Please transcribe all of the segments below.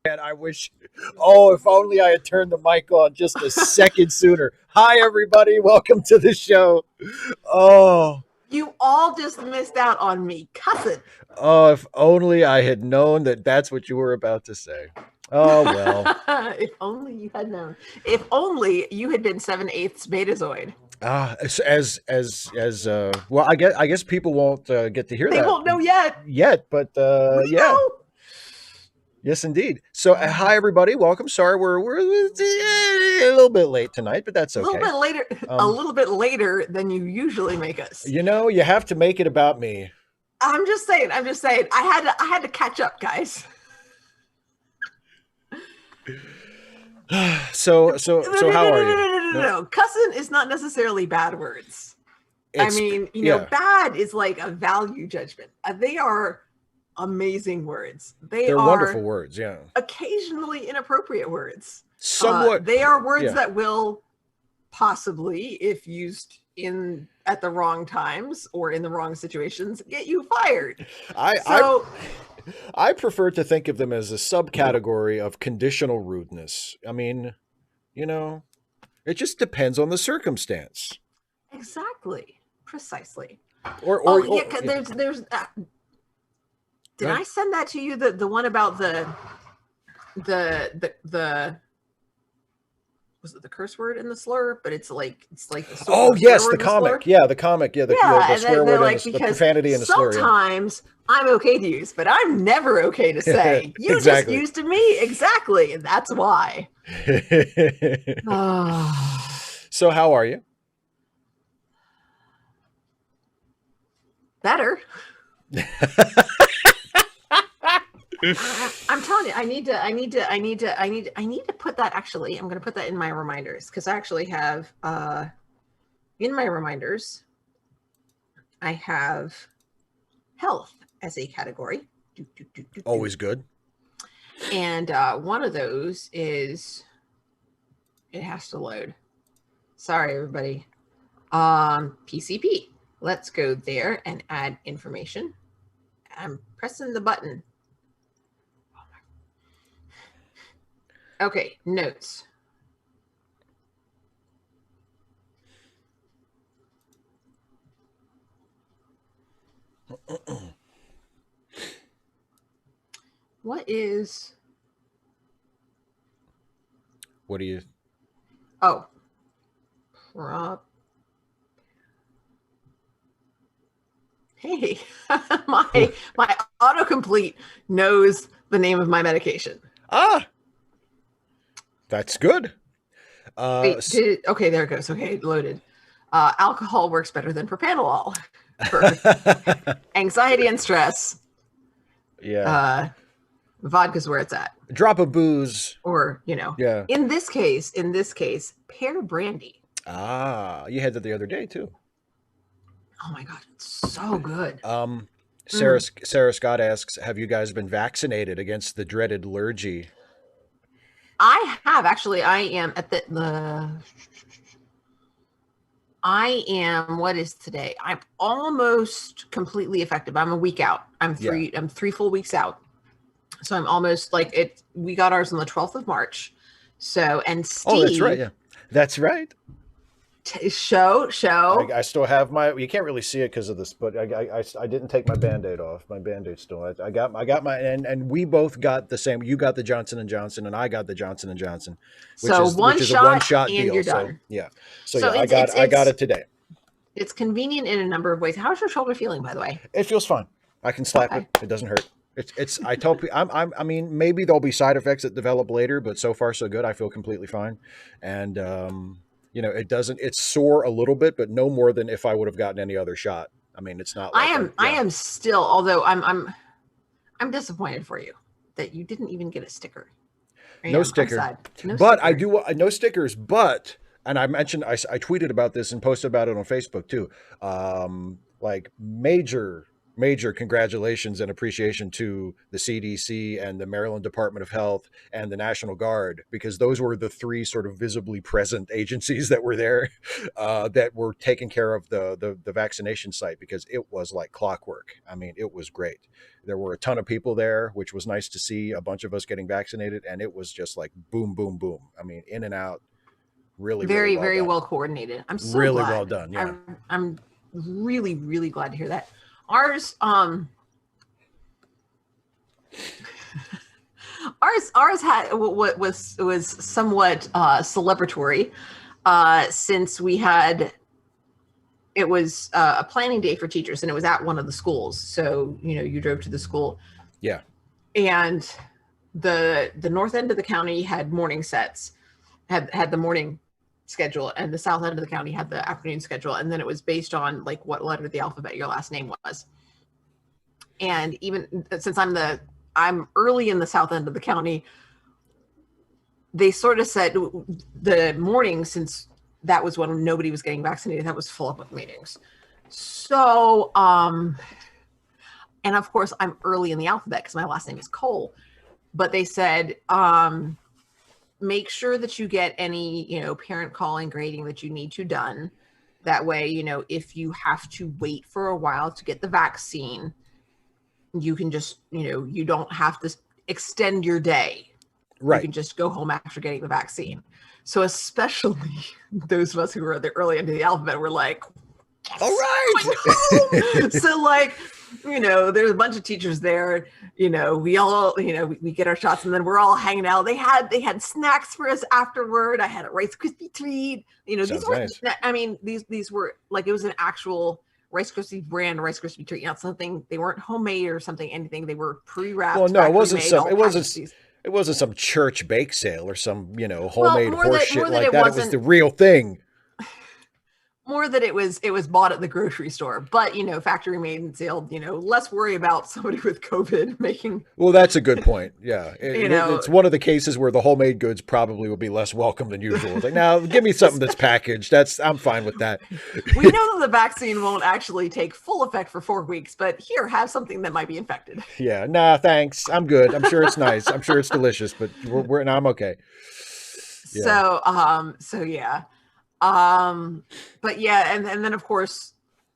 Man, I wish. Oh, if only I had turned the mic on just a second sooner. Hi, everybody. Welcome to the show. Oh, You all just missed out on me cussing. oh, if only I had known that that's what you were about to say. Oh, well. If only you had known. If only you had been 7/8 Betazoid. Well, I guess people won't get to hear They that won't know yet. yet, but We yeah. know. Yes, indeed. So, hi everybody, welcome. Sorry, we're a little bit late tonight, but that's A little okay. bit later, a little bit later than you usually make us. You know, you have to make it about me. I'm just saying. I had to catch up, guys. So how are you? No. Cussing is not necessarily bad words. It's, yeah. Bad is like a value judgment. They are amazing words. They're wonderful words, yeah. Occasionally inappropriate words. Somewhat. They are words yeah. that will possibly, if used at the wrong times or in the wrong situations, get you fired. I prefer to think of them as a subcategory of conditional rudeness. I mean, it just depends on the circumstance. Exactly. Precisely. There's did I send that to you? The one about the was it the curse word and the slur? But it's like oh yes, the comic. The comic. The swear word and the profanity and the slur. Sometimes I'm okay to use, but I'm never okay to say. You exactly. just used to me exactly, and that's why. So how are you? Better. I'm telling you, I need to put that. Actually, I'm going to put that in my reminders because I actually have in my reminders, I have health as a category. Always good. And one of those is it has to load. Sorry, everybody. PCP. Let's go there and add information. I'm pressing the button. Okay, notes. What do you... Oh. Hey, my autocomplete knows the name of my medication. That's good. Okay, there it goes. Okay, it loaded. Alcohol works better than propanolol for anxiety and stress. Yeah. Vodka's where it's at. A drop of booze. Or, Yeah. In this case, pear brandy. You had that the other day too. Oh my God, it's so good. Sarah Scott asks, have you guys been vaccinated against the dreaded lurgy? I have actually. I am at what is today? I'm almost completely effective. I'm a week out. I'm 3 full weeks out. So I'm almost like it. We got ours on the 12th of March. So, and Steve. Oh, that's right. Yeah, that's right. Show. I still have my. You can't really see it because of this, but I didn't take my Band-Aid off. My Band-Aid still. I got my and we both got the same. You got the Johnson & Johnson, and I got the Johnson & Johnson, which is a one-shot deal. You're done. So I got it today. It's convenient in a number of ways. How's your shoulder feeling, by the way? It feels fine. I can slap it. It doesn't hurt. It's. I tell people. I mean, maybe there'll be side effects that develop later, but so far so good. I feel completely fine, and it doesn't. It's sore a little bit, but no more than if I would have gotten any other shot. I mean, it's not. Like I am still. Although I'm disappointed for you that you didn't even get a sticker. No sticker. But I do. No stickers. But and I mentioned I tweeted about this and posted about it on Facebook too. Like major major congratulations and appreciation to the CDC and the Maryland Department of Health and the National Guard, because those were the three sort of visibly present agencies that were there, that were taking care of the vaccination site, because it was like clockwork. I mean, it was great. There were a ton of people there, which was nice to see a bunch of us getting vaccinated, and it was just like boom, boom, boom. I mean, in and out. Really, really Very, well very done. well coordinated. I'm so Really glad. well done. Yeah. I'm really, really glad to hear that. Ours, ours had what was somewhat celebratory, since we had, it was a planning day for teachers, and it was at one of the schools. So you drove to the school. Yeah. And the north end of the county had morning sets, had the morning schedule, and the south end of the county had the afternoon schedule, and then it was based on like what letter of the alphabet your last name was. And even since I'm early in the south end of the county, they sort of said the morning, since that was when nobody was getting vaccinated, that was full up with meetings. So and of course I'm early in the alphabet because my last name is Cole, but they said make sure that you get any parent calling, grading that you need to done. That way, if you have to wait for a while to get the vaccine, you can just you don't have to extend your day. Right. You can just go home after getting the vaccine. So especially those of us who were at the early end of the alphabet were like, yes, all right. So like, there's a bunch of teachers there, we all, we get our shots, and then we're all hanging out. They had snacks for us afterward. I had a Rice Krispie treat. These were nice. I mean, these were like, it was an actual Rice Krispie brand Rice Krispie treat, not something, they weren't homemade or something, anything. They were pre-wrapped. Well, no, it wasn't some church bake sale or some, homemade horse shit like that. It was the real thing. More that it was bought at the grocery store, but factory made and sealed. Less worry about somebody with COVID making. Well, that's a good point. Yeah, it's one of the cases where the homemade goods probably would be less welcome than usual. It's like, now give me something that's packaged. I'm fine with that. We know that the vaccine won't actually take full effect for 4 weeks, but here, have something that might be infected. Yeah, nah, thanks. I'm good. I'm sure it's nice. I'm sure it's delicious, but I'm okay. Yeah. So yeah. But yeah, and then of course,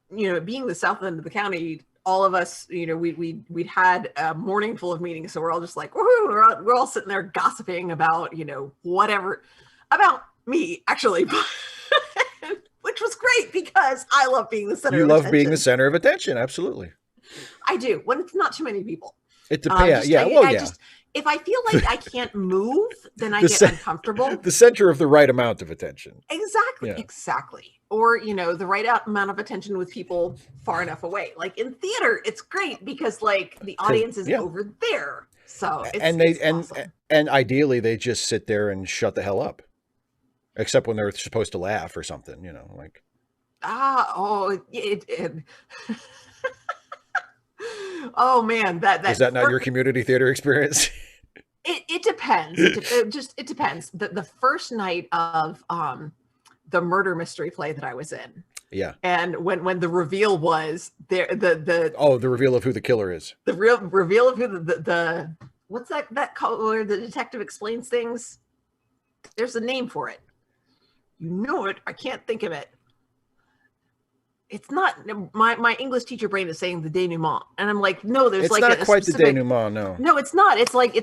being the south end of the county, all of us, we'd had a morning full of meetings, so we're all just like, woohoo, we're all sitting there gossiping about, whatever about me actually, which was great because I love being the center. You love being the center of attention, absolutely. I do, when it's not too many people. It depends. Yeah. If I feel like I can't move, then I get uncomfortable. The center of the right amount of attention. Exactly. Yeah. Exactly. Or, the right amount of attention with people far enough away. Like in theater, it's great because like the audience is over there. So it's awesome. And ideally they just sit there and shut the hell up. Except when they're supposed to laugh or something, like. Oh man, that is that not your community theater experience? It depends. It depends. The first night of the murder mystery play that I was in. Yeah. And when the reveal was there, the reveal of who the killer is. The real reveal of who the what's that called where the detective explains things? There's a name for it. I can't think of it. It's not my English teacher brain is saying the denouement, and I'm like, no, there's it's like not quite the denouement. No, it's not. It's like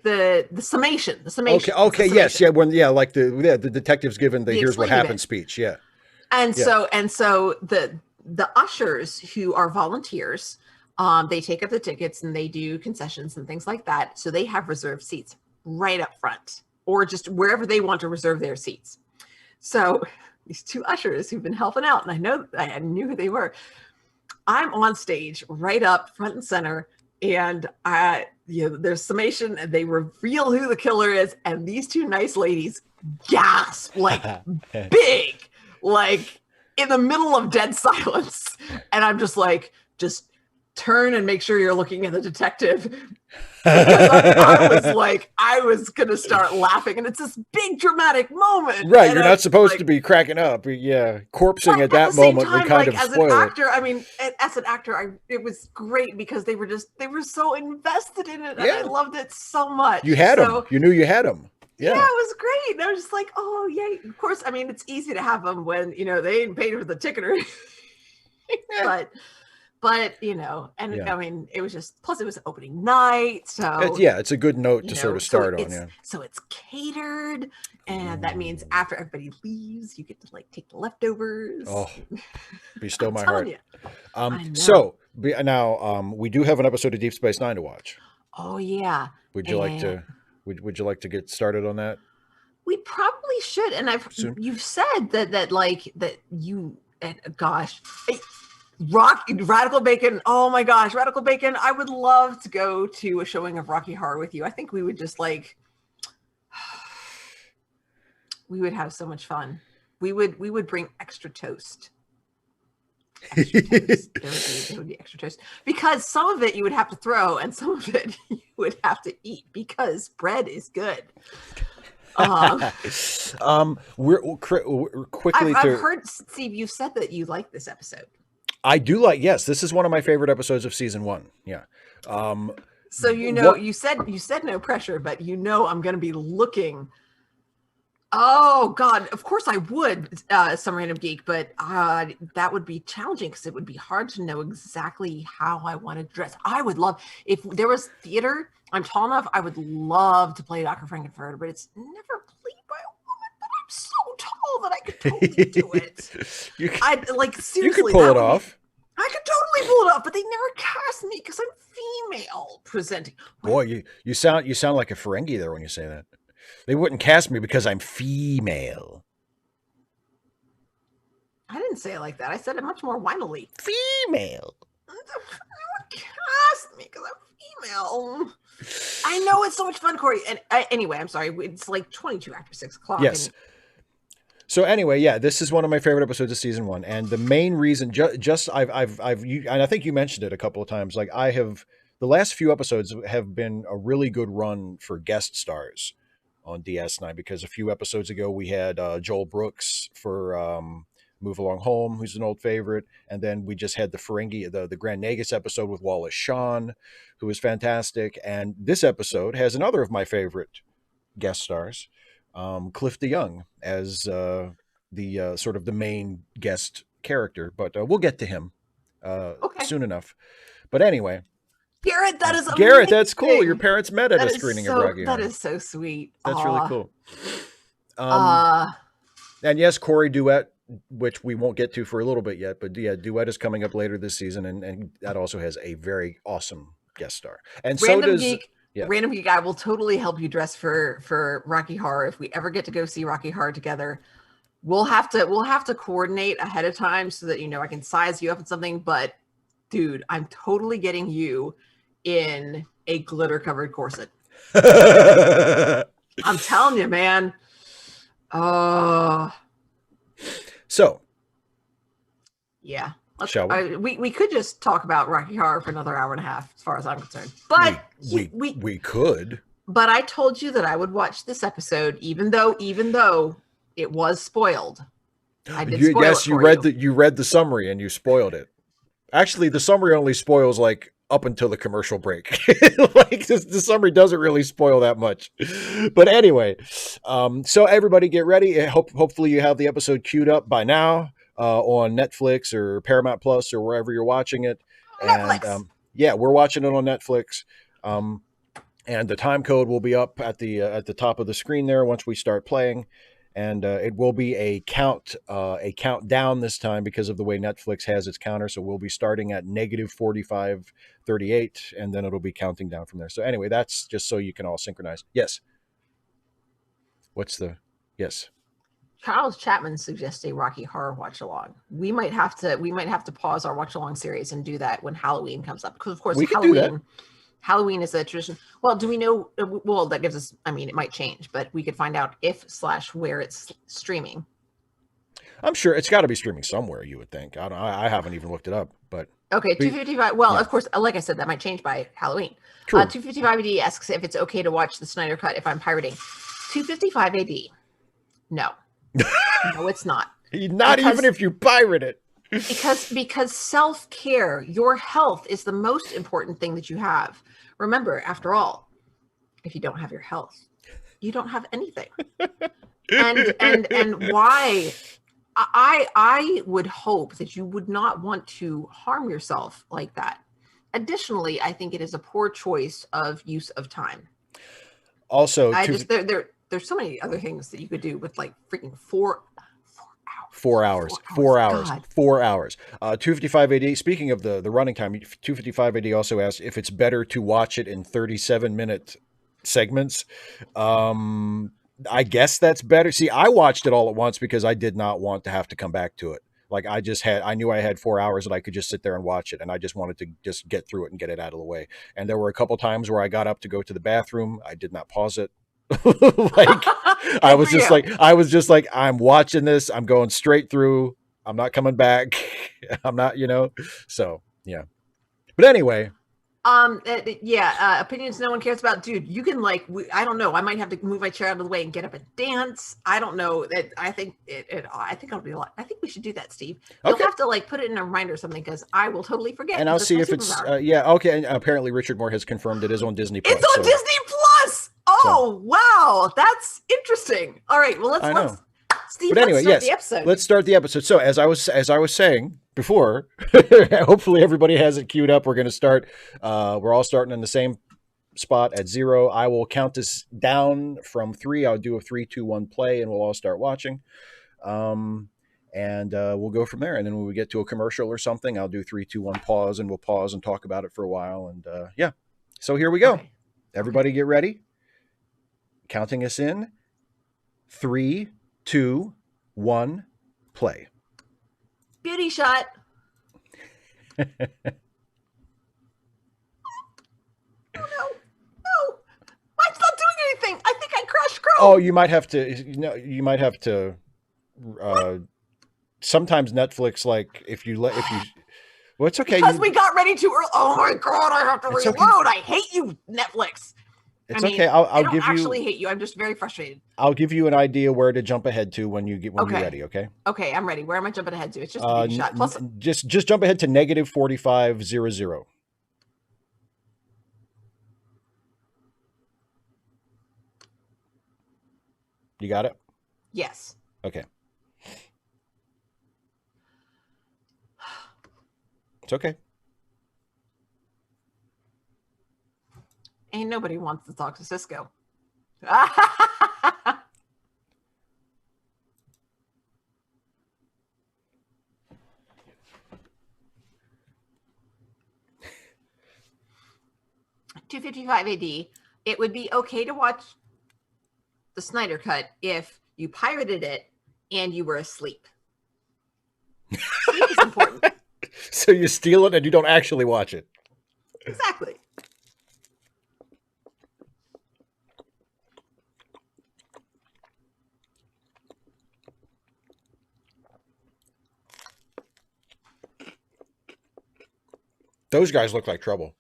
the summation. The summation. Okay, yes, yeah. Like the detective's given the here's what happened speech. Yeah, and so the ushers who are volunteers, they take up the tickets and they do concessions and things like that. So they have reserved seats right up front, or just wherever they want to reserve their seats. So. These two ushers who've been helping out, and I knew who they were. I'm on stage right up front and center, and there's summation, and they reveal who the killer is, and these two nice ladies gasp like big, like in the middle of dead silence, and I'm just like, just turn and make sure you're looking at the detective. Because I was gonna start laughing, and it's this big dramatic moment. Right, and you're not supposed to be cracking up. Yeah, corpsing at that moment would kind of as spoil an actor, I mean, as an actor, it was great because they were so invested in it, and I loved it so much. You had them. You knew you had them. Yeah, it was great. And I was just like, oh yay! Of course, I mean, it's easy to have them when they ain't paid for the ticket or but I mean, it was just, plus it was opening night, so it's a good note to sort of start on. So it's catered, and that means after everybody leaves, you get to take the leftovers. Oh, be still my heart. So now we do have an episode of Deep Space Nine to watch. Oh yeah. Would you like to get started on that? We probably should, and you've said that you, gosh. Radical Bacon. Oh my gosh, Radical Bacon. I would love to go to a showing of Rocky Horror with you. I think we would just we would have so much fun. We would bring extra toast. Extra toast. There would be extra toast. Because some of it you would have to throw and some of it you would have to eat because bread is good. We're quickly. I've heard, Steve, you said that you like this episode. I do like. Yes, this is one of my favorite episodes of season 1. Yeah. So you said no pressure, but I'm going to be looking. Oh God! Of course I would, some random geek, but that would be challenging because it would be hard to know exactly how I want to dress. I would love if there was theater. I'm tall enough. I would love to play Dr. Frankenfurter, but it's never played by a woman. But I'm so tall that I could totally do it. Seriously, you could pull it off. I could totally pull it off, but they never cast me because I'm female presenting. Boy, you sound like a Ferengi there when you say that. They wouldn't cast me because I'm female. I didn't say it like that. I said it much more winily. Female. They would cast me because I'm female. I know, it's so much fun, Corey. And anyway, I'm sorry. It's 22 after 6 o'clock. Yes. So anyway, this is one of my favorite episodes of season 1, and the main reason, and I think you mentioned it a couple of times. The last few episodes have been a really good run for guest stars on DS9 because a few episodes ago we had Joel Brooks for Move Along Home, who's an old favorite, and then we just had the Ferengi, the Grand Nagus episode with Wallace Shawn, who was fantastic, and this episode has another of my favorite guest stars. Cliff DeYoung as the sort of the main guest character, but we'll get to him soon enough. But anyway, Garrett, that is amazing. Garrett, that's cool. Your parents met at a screening of Rocky Horror. That is so sweet. That's really cool. And yes, Corey Duet, which we won't get to for a little bit yet, but Duet is coming up later this season, and that also has a very awesome guest star. And Random Geek. Random Geek, I will totally help you dress for Rocky Horror if we ever get to go see Rocky Horror together. We'll have to coordinate ahead of time so that I can size you up in something. But dude, I'm totally getting you in a glitter covered corset. I'm telling you, man. So yeah. Shall we? We could just talk about Rocky Horror for another hour and a half, as far as I'm concerned. But we could. But I told you that I would watch this episode, even though it was spoiled. I did spoil it for you read the summary and you spoiled it. Actually, the summary only spoils up until the commercial break. The summary doesn't really spoil that much. But anyway, so everybody get ready. Hopefully you have the episode queued up by now. On Netflix or Paramount Plus or wherever you're watching it. Netflix. And we're watching it on Netflix. And the time code will be up at the top of the screen there once we start playing. And it will be a countdown this time because of the way Netflix has its counter. So we'll be starting at -45:38, and then it'll be counting down from there. So anyway, that's just so you can all synchronize. Yes. Yes. Charles Chapman suggests a Rocky Horror watch along. We might have to pause our watch along series and do that when Halloween comes up, because of course Halloween is a tradition. Well, do we know? Well, that gives us. I mean, it might change, but we could find out if/where it's streaming. I'm sure it's got to be streaming somewhere. You would think. I don't. I haven't even looked it up, but Okay, but 255. Well, yeah, of course, like I said, that might change by Halloween. true. 255 AD asks if it's okay to watch the Snyder Cut if I'm pirating. 255 AD. No. No, it's not. Not even if you pirate it. Because self-care, your health is the most important thing that you have. Remember, after all, if you don't have your health, you don't have anything. And why I would hope that you would not want to harm yourself like that. Additionally, I think it is a poor choice of use of time. Also, there's so many other things that you could do with like freaking 4 hours. 4 hours. 255 AD. Speaking of the running time, 255 AD also asked if it's better to watch it in 37-minute segments. I guess that's better. See, I watched it all at once because I did not want to have to come back to it. Like I knew I had 4 hours and I could just sit there and watch it. And I just wanted to just get through it and get it out of the way. And there were a couple times where I got up to go to the bathroom. I did not pause it. Like I was just like, I'm watching this. I'm going straight through. I'm not coming back. I'm not, so yeah. But anyway, opinions no one cares about. Dude, you can I don't know. I might have to move my chair out of the way and get up and dance. I don't know. I think it'll be a lot. I think we should do that, Steve. You'll have to put it in a reminder or something because I will totally forget. And I'll see if it's okay. And apparently Richard Moore has confirmed it is on Disney Plus. It's on Disney Plus. Oh, wow. That's interesting. All right. Well, let's Steve, but anyway, let's start the episode. Let's start the episode. So as I was saying before, hopefully everybody has it queued up. We're going to start. We're all starting in the same spot at 0. I will count this down from 3. I'll do a 3, 2, 1 play, and we'll all start watching. And we'll go from there. And then when we get to a commercial or something, I'll do 3, 2, 1 pause, and we'll pause and talk about it for a while. And yeah, so here we go. Okay. Everybody get ready. Counting us in. 3, 2, 1, play. Beauty shot. Oh no. Mine's not doing anything. I think I crashed Chrome. Oh, you might have to sometimes Netflix, well, it's okay. Because we got ready too early. Oh my God, I have to reload. Okay. I hate you, Netflix. It's okay. I'll give you. I actually hate you. I'm just very frustrated. I'll give you an idea where to jump ahead to when you're ready. Okay. Okay, I'm ready. Where am I jumping ahead to? It's just a shot. Plus, just jump ahead to -4500. You got it? Yes. Okay. It's okay. Ain't nobody wants to talk to Cisco. 255 AD, it would be okay to watch the Snyder Cut if you pirated it and you were asleep. Sleep is important. So you steal it and you don't actually watch it. Exactly. Those guys look like trouble.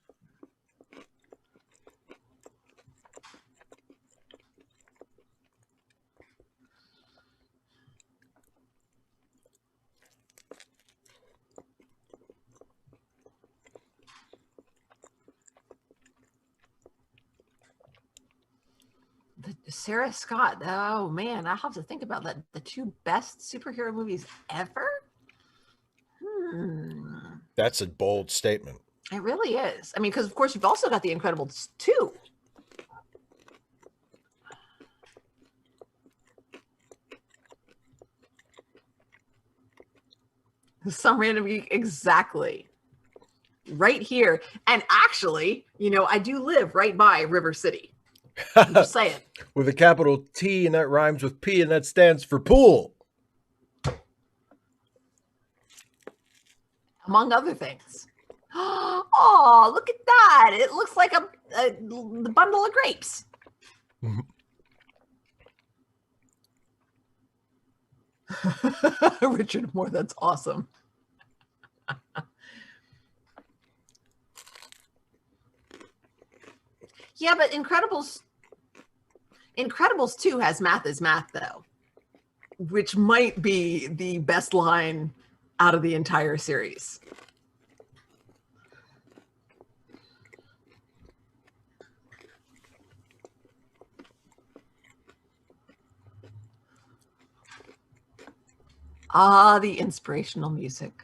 Sarah Scott. Oh man, I have to think about that. The 2 best superhero movies ever. That's a bold statement. It really is. I mean, because of course you've also got The Incredibles 2. Some random geek, exactly. Right here. And actually, I do live right by River City. I'm just saying. With a capital T, and that rhymes with P, and that stands for pool. Among other things. Oh, look at that. It looks like a bundle of grapes. Richard Moore, that's awesome. Yeah, but Incredibles 2 has math is math, though, which might be the best line out of the entire series. Ah, the inspirational music.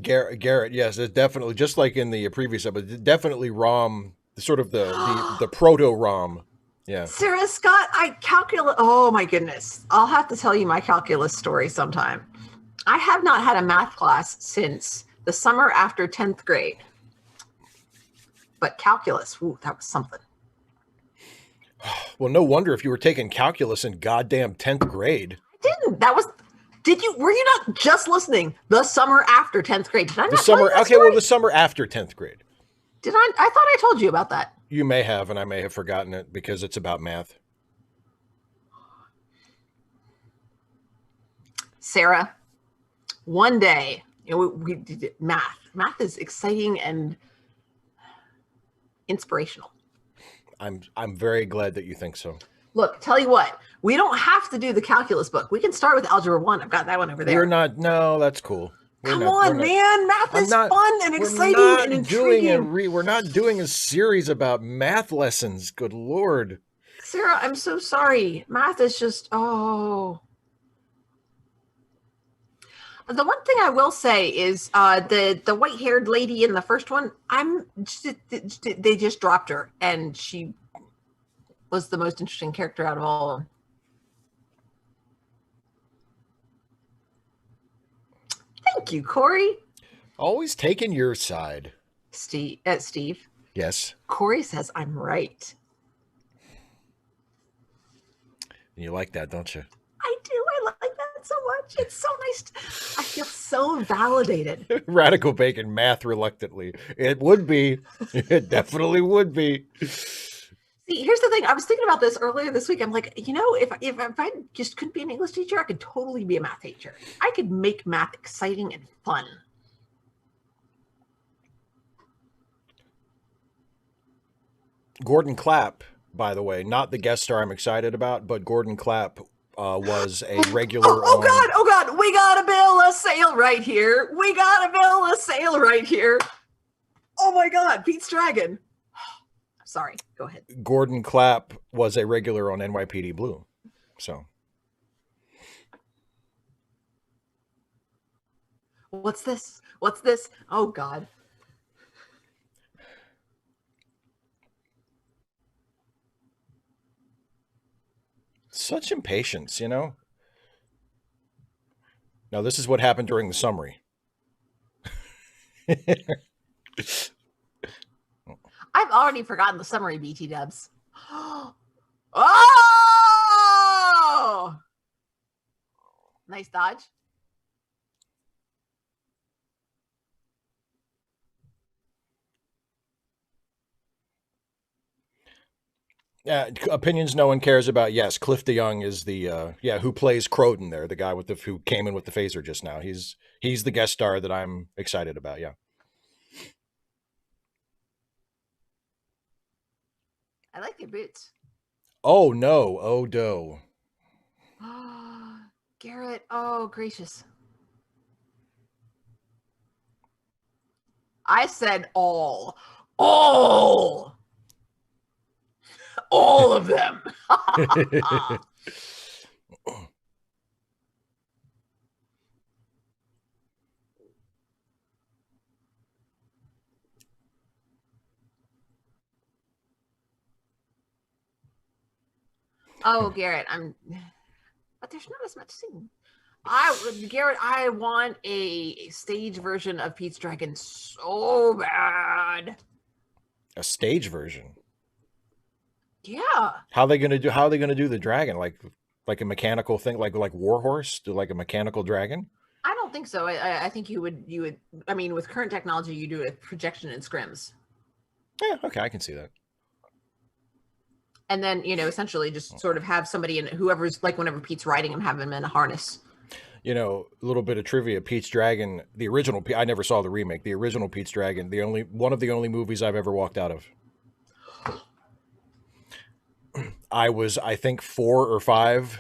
Garrett, yes, it's definitely just like in the previous episode. Definitely ROM, sort of the proto ROM. Yeah, Sarah Scott, oh my goodness. I'll have to tell you my calculus story sometime. I have not had a math class since the summer after 10th grade. But calculus, ooh, that was something. Well, no wonder if you were taking calculus in goddamn 10th grade. I didn't. Were you not just listening the summer after 10th grade? Did I not tell you that story? Well, the summer after 10th grade. Did I? I thought I told you about that. You may have, and I may have forgotten it because it's about math. Sarah, one day, we did math. Math is exciting and inspirational. I'm very glad that you think so. Look, tell you what, we don't have to do the calculus book. We can start with Algebra 1. I've got that one over there. No, that's cool. Come on, man. Math is fun and exciting and intriguing. We're not doing a series about math lessons. Good Lord. Sarah, I'm so sorry. Math is just, oh. The one thing I will say is the white-haired lady in the first one, they just dropped her, and she was the most interesting character out of all of them. Thank you, Corey. Always taking your side. Steve. Yes. Corey says I'm right. You like that, don't you? I do. I like that so much. It's so nice. I feel so validated. Radical Bacon math reluctantly. It would be. It definitely would be. See, here's the thing. I was thinking about this earlier this week. I'm like, if I just couldn't be an English teacher, I could totally be a math teacher. I could make math exciting and fun. Gordon Clapp, by the way, not the guest star I'm excited about, but Gordon Clapp was a regular. Oh God! We gotta build a sail right here. Oh my God! Pete's Dragon. Sorry, go ahead. Gordon Clapp was a regular on NYPD Blue, so. What's this? Oh God. Such impatience, Now, this is what happened during the summary. I've already forgotten the summary, BT dubs. Oh! Nice dodge. Opinions no one cares about. Yes, Cliff DeYoung is the who plays Croden there, the guy who came in with the phaser just now. He's the guest star that I'm excited about. Yeah. I like your boots. Oh no, oh do. Garrett, oh gracious. I said all of them. Oh, Garrett, but there's not as much scene. Garrett, I want a stage version of Pete's Dragon so bad. A stage version? Yeah. How are they gonna do the dragon? Like a mechanical thing, like Warhorse, do like a mechanical dragon? I don't think so. I think you would. I mean, with current technology, you do a projection and scrims. Yeah, okay, I can see that. And then essentially just sort of have somebody in whoever's like whenever Pete's riding him, have him in a harness. A little bit of trivia. Pete's Dragon, the original. I never saw the remake. The original Pete's Dragon, one of the only movies I've ever walked out of. I was, I think, 4 or 5.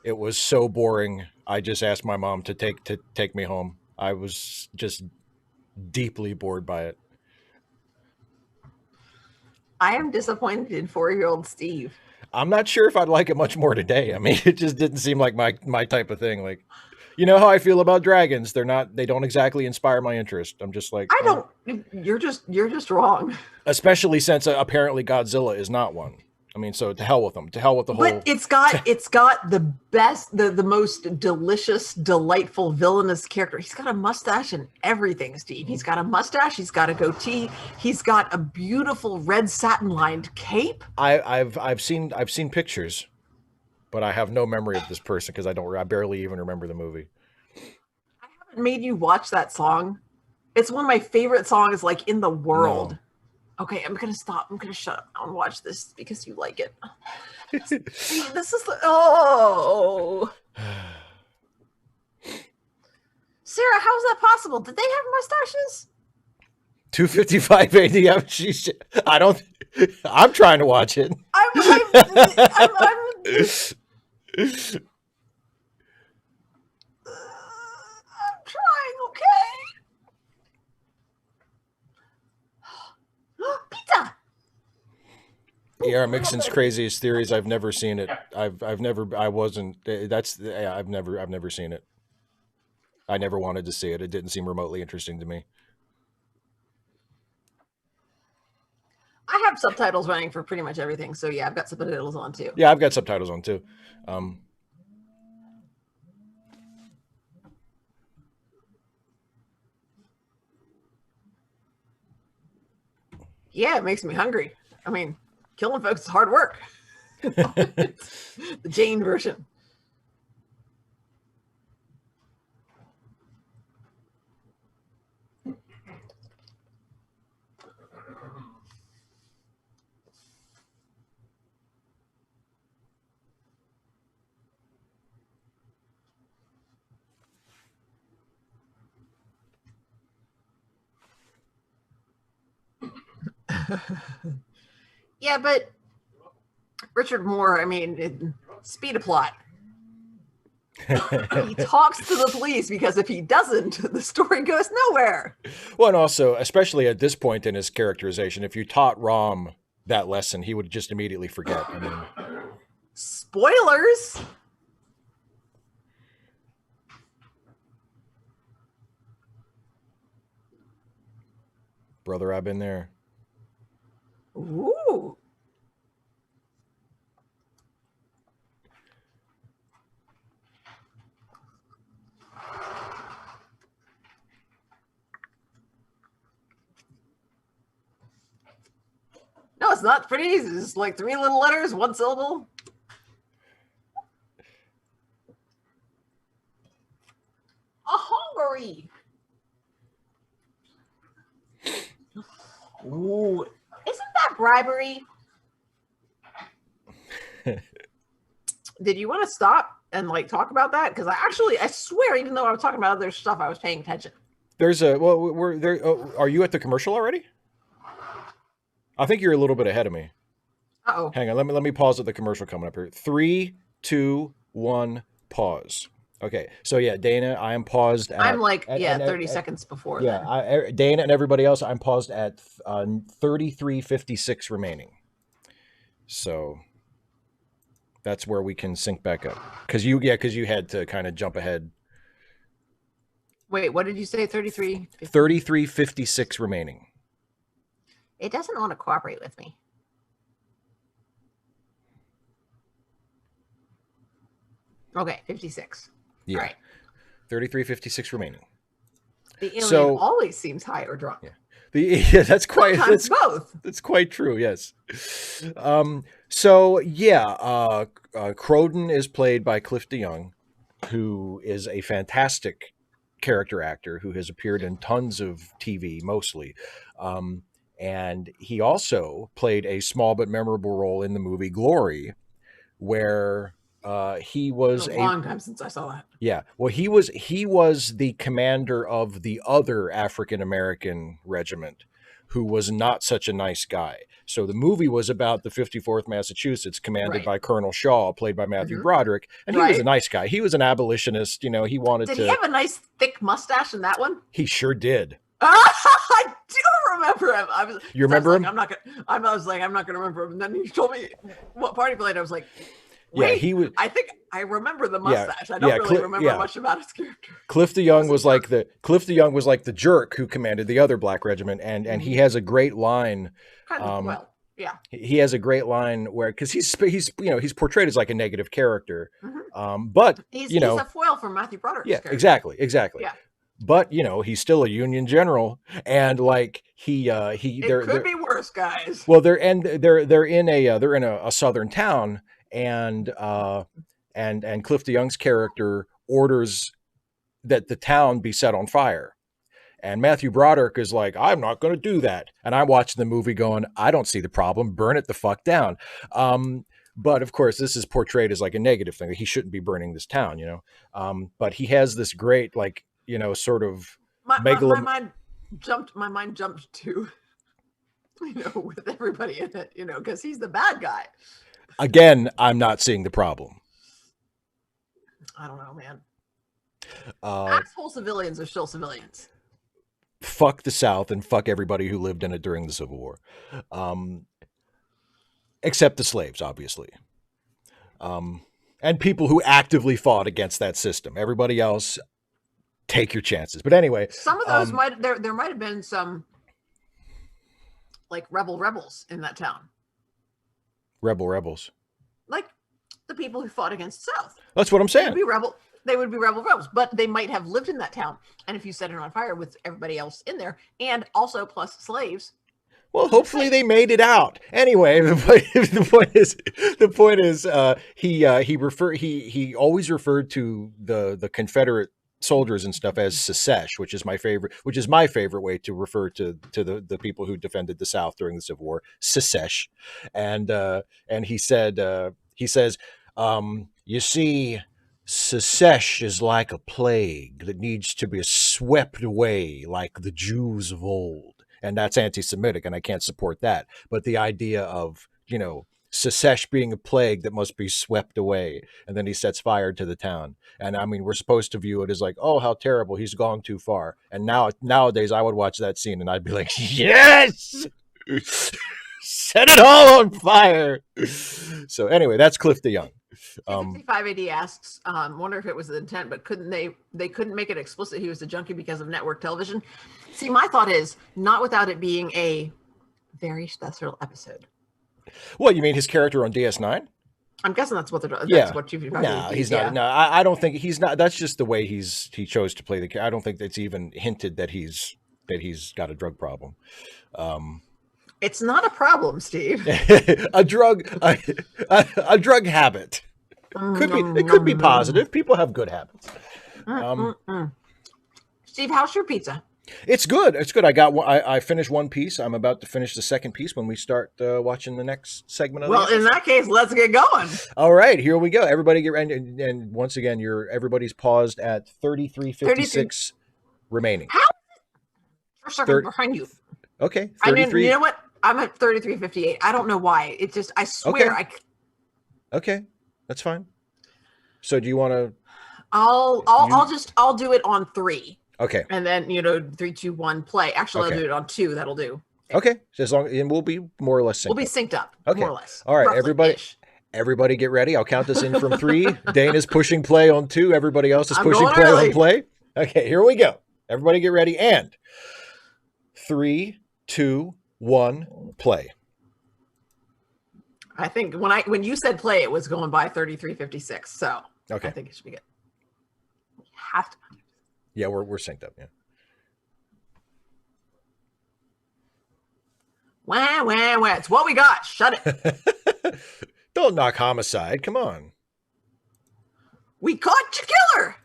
It was so boring. I just asked my mom to take me home. I was just deeply bored by it. I am disappointed in 4-year-old Steve. I'm not sure if I'd like it much more today. I mean, it just didn't seem like my type of thing. Like, you know how I feel about dragons. They don't exactly inspire my interest. I'm just like, I don't. You're just wrong. especially since apparently Godzilla is not one. I mean, so to hell with them. To hell with the whole. But it's got the best, the most delicious, delightful villainous character. He's got a mustache and everything, Steve. He's got a mustache. He's got a goatee. He's got a beautiful red satin lined cape. I've seen pictures, but I have no memory of this person because I barely even remember the movie. I haven't made you watch that song. It's one of my favorite songs, like, in the world. No. Okay, I'm gonna stop. I'm gonna shut up and watch this because you like it. See, this is the Sarah, how's that possible? Did they have mustaches? 255 AD. I don't. I'm trying to watch it. I'm trying. Okay. Pizza. Yeah, Mixon's craziest theories. I've never seen it. I've never. I wasn't. That's. I've never seen it. I never wanted to see it. It didn't seem remotely interesting to me. I have subtitles running for pretty much everything, so yeah, I've got subtitles on too. Yeah, I've got subtitles on too. Yeah, it makes me hungry. I mean, killing folks is hard work. The Jane version. Yeah, but Richard Moore, I mean, speed of plot. He talks to the police because if he doesn't, the story goes nowhere. Well, and also, especially at this point in his characterization, if you taught Rom that lesson, he would just immediately forget. I mean, spoilers. Brother, I've been there. Ooh. No, it's not pretty easy. It's like 3 little letters, 1 syllable. A hungry. Ooh. Isn't that bribery? Did you want to stop and like talk about that? Because I swear, even though I was talking about other stuff, I was paying attention. There's a we're there. Are you at the commercial already? I think you're a little bit ahead of me. Uh-oh. Hang on. Let me pause at the commercial coming up here. 3, 2, 1, pause. Okay. So yeah, Dana, I am paused at. I'm like 30 seconds before. Yeah, Dana and everybody else, I'm paused at 33:56 remaining. So that's where we can sync back up. Because you had to kind of jump ahead. Wait, what did you say? 33? 33:56 remaining. It doesn't want to cooperate with me. Okay, 56. Yeah. All right. 33:56 remaining. The alien always seems high or drunk. Yeah. That's quite sometimes both. That's quite true. Yes. So yeah, Croden is played by Cliff DeYoung, who is a fantastic character actor who has appeared in tons of TV, mostly. And he also played a small but memorable role in the movie Glory, where He It's was been a a long time since I saw that. yeah. Well, he was the commander of the other African American regiment, who was not such a nice guy. So the movie was about the 54th Massachusetts, commanded Right. by Colonel Shaw, played by Matthew Hmm. Broderick, and he was a Right. nice guy. He was an abolitionist. You know, he wanted Did he to. have a nice thick mustache in that one? He sure did. I do remember him. You remember him? I'm not gonna. I was like, I'm not gonna remember him. And then he told me what party played. I was like, Yeah, wait, he was. I think I remember the Yeah, mustache. I don't yeah, really remember yeah. much about his character. Cliff de Young was like the jerk who commanded the other black regiment, and he has a great line. Kind of well, yeah. He has a great line where because he's portrayed as like a negative character, Mm-hmm. but He's you know a foil for Matthew Broderick's yeah, character. exactly. Yeah. But you know he's still a Union general, and like It could be worse, guys. well they're in a southern town, and Cliff de Young's character orders that the town be set on fire. And Matthew Broderick is like, I'm not going to do that. And I'm watching the movie going, I don't see the problem. Burn it the fuck down. But of course, this is portrayed as like a negative thing. He shouldn't be burning this town, you know. But he has this great, like, you know, sort of my mind jumped to, you know, with everybody in it, you know, because he's the bad guy. Again, I'm not seeing the problem. I don't know, man. Asshole civilians are still civilians. Fuck the South and fuck everybody who lived in it during the Civil War. Except the slaves, obviously. And people who actively fought against that system. Everybody else, take your chances. But anyway. Some of those there might have been some like rebels in that town. Rebels. Like the people who fought against the South. That's what I'm saying. They would be rebels, but they might have lived in that town. And if you set it on fire with everybody else in there, and also plus slaves. Well, hopefully they made it out. Anyway, the point is, he always referred to the Confederate soldiers and stuff as secesh, which is my favorite way to refer to the people who defended the South during the Civil War, secesh. And he says, you see, secesh is like a plague that needs to be swept away like the Jews of old. And that's anti-Semitic, and I can't support that. But the idea of, you know, secesh being a plague that must be swept away, and then he sets fire to the town. And I mean, we're supposed to view it as like, oh, how terrible, he's gone too far. And nowadays, I would watch that scene and I'd be like, yes, set it all on fire. So anyway, that's Cliff de Young. 5580 asks, wonder if it was the intent, but they couldn't make it explicit he was a junkie because of network television. See, my thought is not without it being a very special episode. Well, you mean his character on DS9? I'm guessing that's what they're doing. Yeah. That's what you've No, he's not. No, I don't think he's not. That's just the way he chose to play the character. I don't think it's even hinted that he's got a drug problem. It's not a problem, Steve. a drug habit. It could be positive. People have good habits. Steve, how's your pizza? It's good. It's good. I finished one piece. I'm about to finish the second piece when we start watching the next segment of in that case, let's get going. All right, here we go. Everybody get ready. And once again, everybody's paused at 33:56 remaining. How? For a second, behind you. Okay. 33. I mean, you know what? I'm at 33:58. I don't know why. It's just, I swear. Okay. That's fine. So do you want to? I'll do it on 3. Okay. And then 3, 2, 1, play. Actually, I'll do it on 2. That'll do. Okay. So as long, and we'll be more or less synced. We'll be synced up. Okay. More or less. All right, everybody get ready. I'll count this in from 3. Dana's pushing play on 2. Everybody else is pushing play on play. Okay, here we go. Everybody get ready. And 3, 2, 1, play. I think when you said play, it was going by 33:56. So okay. I think it should be good. We have to. Yeah, we're synced up. Yeah. Wah. It's what we got. Shut it. Don't knock homicide. Come on. We caught your killer.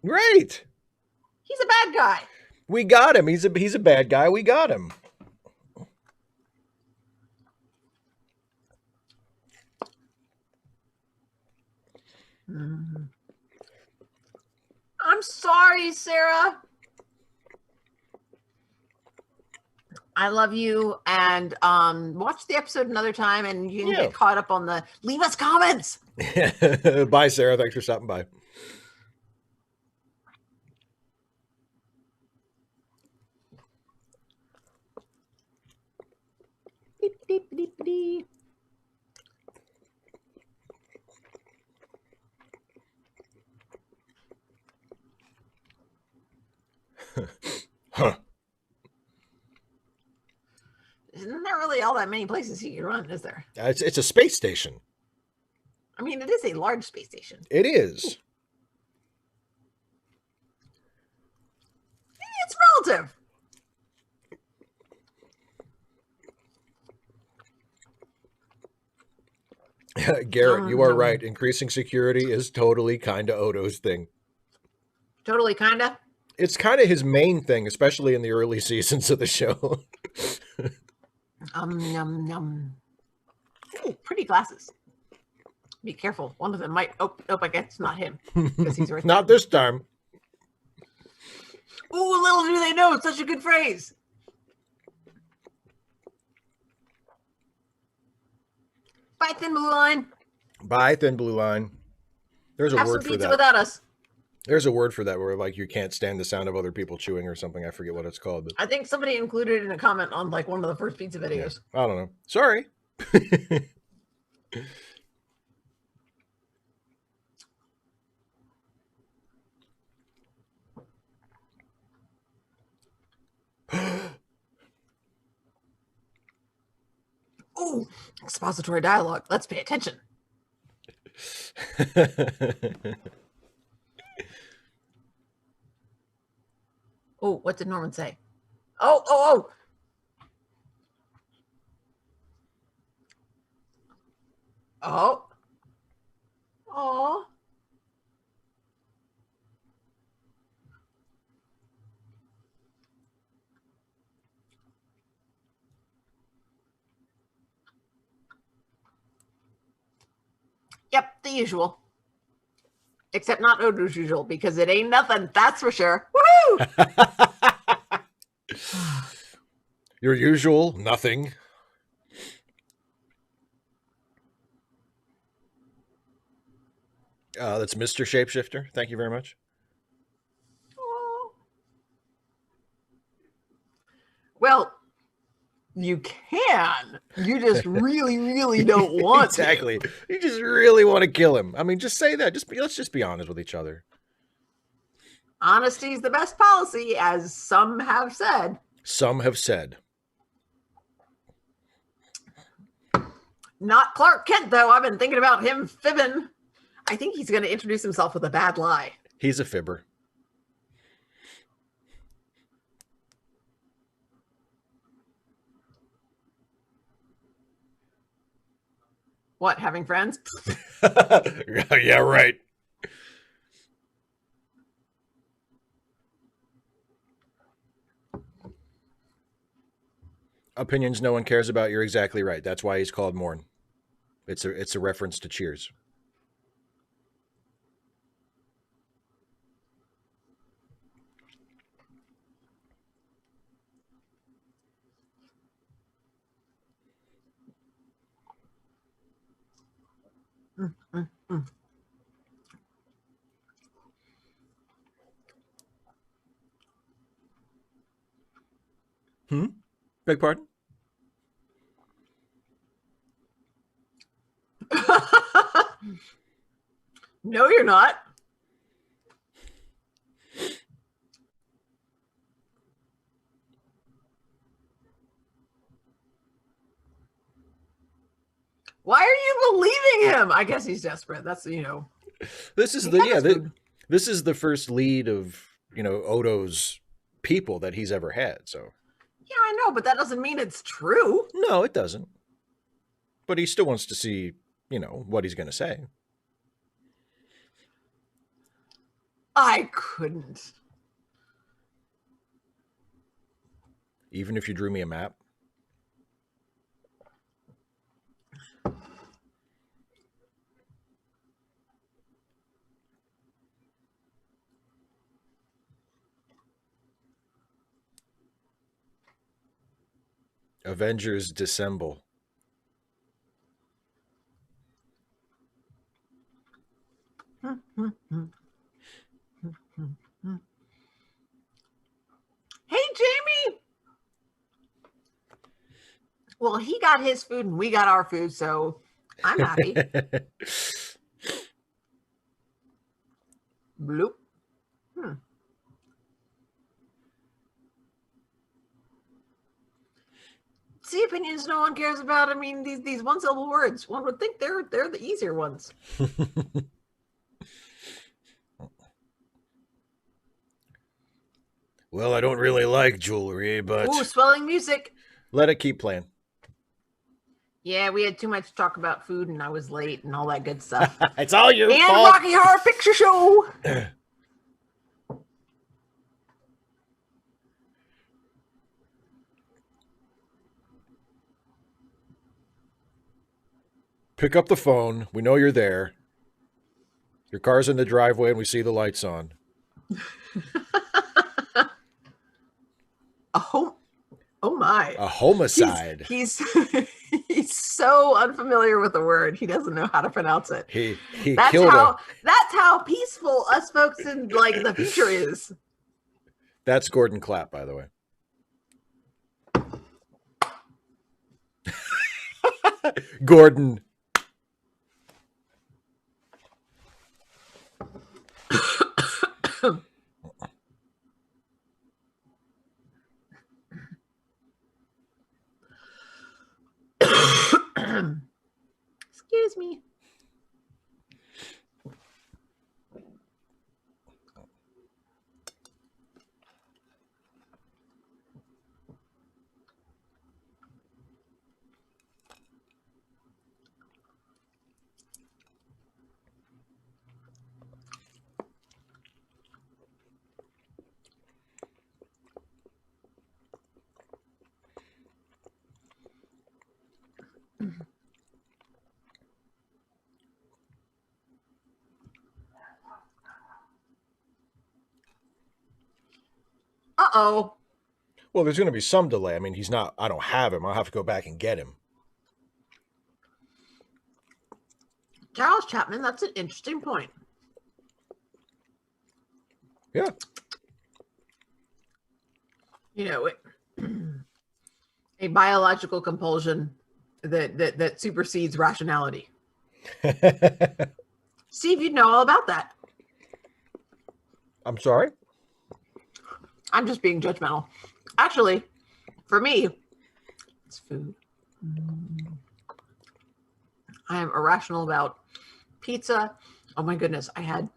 Right. He's a bad guy. We got him. He's a bad guy. We got him. Mm. I'm sorry, Sarah. I love you, and watch the episode another time, and you can get caught up on the leave us comments. Bye, Sarah. Thanks for stopping by. Beep, beep, beep, beep. Huh. Isn't there really all that many places he can run, is there? It's a space station. I mean, it is a large space station. It is. It's relative. Garrett, you are right. Increasing security is totally kind of Odo's thing. Totally, kind of. It's kind of his main thing, especially in the early seasons of the show. Yum, yum. Ooh, pretty glasses. Be careful. One of them might. Oh, I guess it's not him. Because he's right Not this time. Ooh, little do they know, it's such a good phrase. Bye, Thin Blue Line. Bye, Thin Blue Line. There's a Have word some for pizza that. without us. There's a word for that where like you can't stand the sound of other people chewing or something. I forget what it's called. But I think somebody included it in a comment on like one of the first pizza videos. Yeah, I don't know. Sorry. Ooh, expository dialogue. Let's pay attention. Oh, what did Norman say? Oh. Oh. Yep, the usual. Except not Odo's usual, because it ain't nothing, that's for sure. Woohoo! Your usual nothing. That's Mr. Shapeshifter. Thank you very much. Well, you can. You just really, really don't want exactly. to. You just really want to kill him. I mean, just say that. Let's just be honest with each other. Honesty is the best policy, as some have said. Some have said. Not Clark Kent, though. I've been thinking about him fibbing. I think he's going to introduce himself with a bad lie. He's a fibber. What, having friends? Yeah, right. Opinions no one cares about. You're exactly right. That's why he's called Morn. It's a reference to Cheers. Beg pardon? No, you're not. Why are you believing him? I guess he's desperate. That's, This is this is the first lead of, Odo's people that he's ever had, so. Yeah, I know, but that doesn't mean it's true. No, it doesn't. But he still wants to see, what he's going to say. I couldn't. Even if you drew me a map? Avengers dissemble. Hey, Jamie. Well, he got his food and we got our food, so I'm happy. Bloop. See, opinions no one cares about. I mean, these one syllable words. One would think they're the easier ones. Well, I don't really like jewelry, but Ooh, swelling music. let it keep playing. Yeah, we had too much to talk about food, and I was late, and all that good stuff. It's all your and fault. Rocky Horror Picture Show. Pick up the phone. We know you're there. Your car's in the driveway and we see the lights on. Oh my. A homicide. He's he's so unfamiliar with the word. He doesn't know how to pronounce it. He that's killed that's how peaceful us folks in like the future is. That's Gordon Clapp, by the way. Gordon. Excuse me. Uh-oh. Well, there's going to be some delay. I mean, he's not, I don't have him. I'll have to go back and get him. Charles Chapman, that's an interesting point. Yeah. You know, a biological compulsion that supersedes rationality. Steve, you'd know all about that. I'm sorry? I'm just being judgmental. Actually, for me, it's food. I am irrational about pizza. Oh my goodness, I had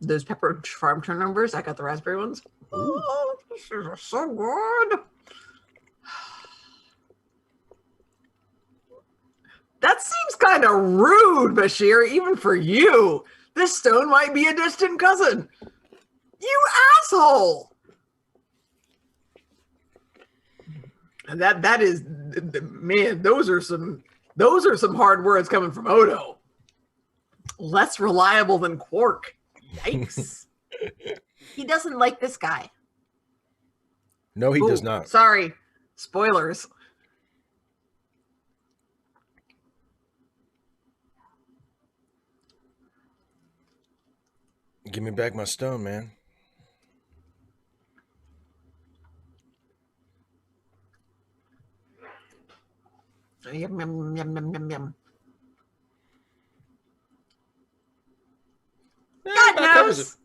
those pepper farm turnovers. I got the raspberry ones. Ooh. Oh, this is so good. That seems kind of rude, Bashir, even for you. This stone might be a distant cousin. You asshole. And that is, man, those are some hard words coming from Odo. Less reliable than Quark. Yikes. He doesn't like this guy. No, he does not. Sorry. Spoilers. Give me back my stone, man. Yum, yum, yum, yum, yum, yum. God knows.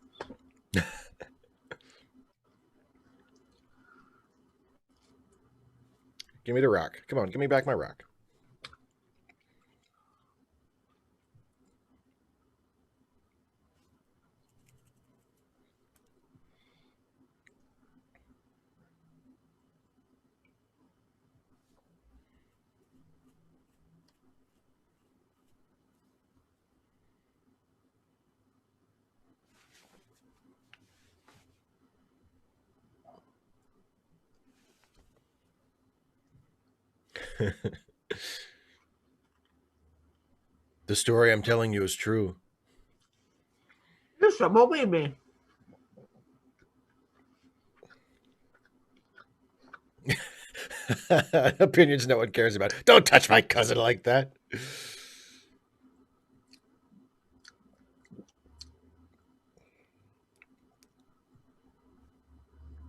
Give me the rock. Come on, give me back my rock. The story I'm telling you is true. You should believe me. Opinions no one cares about. Don't touch my cousin like that.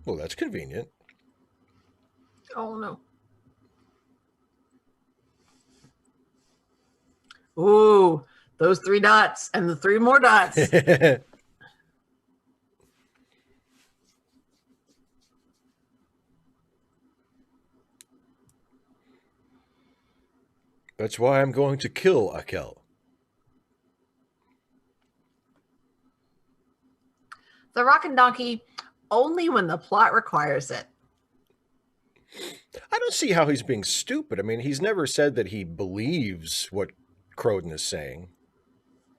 Well, that's convenient. Oh no. Ooh, those 3 dots and the 3 more dots. That's why I'm going to kill Akel. The Rockin' Donkey, only when the plot requires it. I don't see how he's being stupid. I mean, he's never said that he believes what Croden is saying.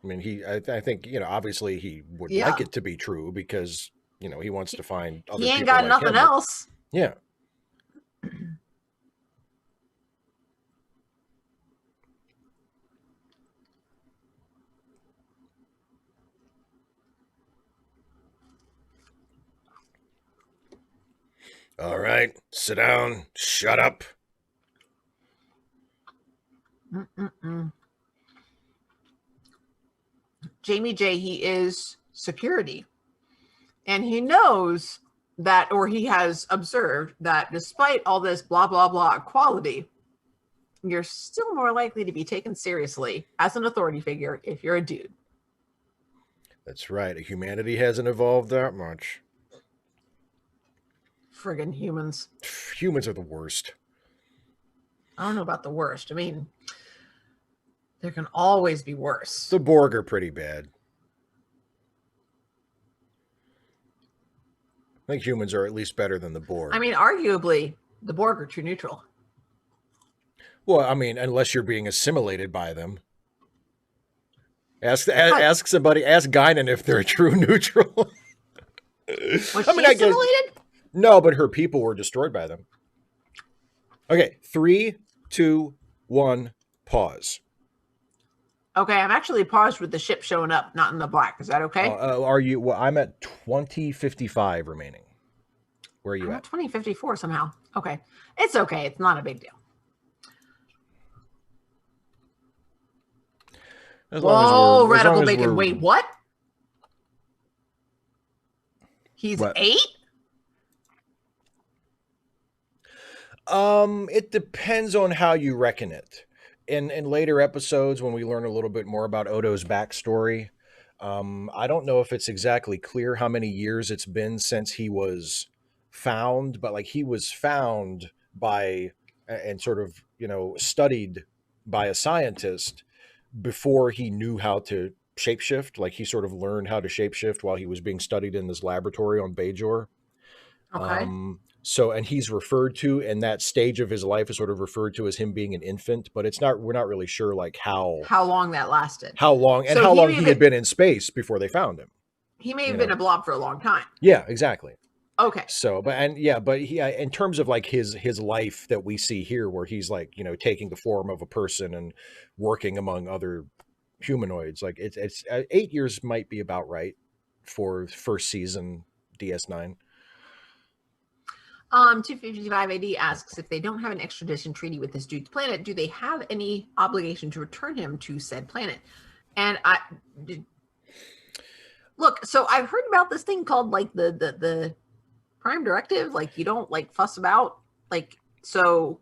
I mean, I think, obviously he would like it to be true because, he wants to find other people. He ain't got like nothing him, else. Yeah. All right, sit down, shut up. Jamie J, he is security. And he knows that, or he has observed that despite all this blah, blah, blah quality, you're still more likely to be taken seriously as an authority figure if you're a dude. That's right. Humanity hasn't evolved that much. Friggin' humans. Humans are the worst. I don't know about the worst. I mean, there can always be worse. The Borg are pretty bad. I think humans are at least better than the Borg. I mean, arguably, the Borg are true neutral. Well, I mean, unless you're being assimilated by them. Ask somebody, ask Guinan if they're a true neutral. Was she assimilated? No, but her people were destroyed by them. Okay, 3, 2, 1, pause. Okay, I'm actually paused with the ship showing up, not in the black. Is that okay? Are you? Well, I'm at 2055 remaining. Where are you at? 2054 somehow. Okay, it's okay. It's not a big deal. Whoa, Radical Bacon. Wait, what? He's 8? It depends on how you reckon it. In later episodes, when we learn a little bit more about Odo's backstory, I don't know if it's exactly clear how many years it's been since he was found, but like he was found by and sort of, studied by a scientist before he knew how to shapeshift. Like he sort of learned how to shapeshift while he was being studied in this laboratory on Bajor. Okay. So, and he's referred to in that stage of his life is sort of referred to as him being an infant, but we're not really sure like how long that lasted. How long he had been in space before they found him. He may have been a blob for a long time. Yeah, exactly. Okay. So, but he, in terms of like his life that we see here, where he's like, taking the form of a person and working among other humanoids, like it's 8 years might be about right for first season DS9. 255 AD asks, if they don't have an extradition treaty with this dude's planet, do they have any obligation to return him to said planet? And look, so I've heard about this thing called like the Prime Directive. Like you don't like fuss about, like, so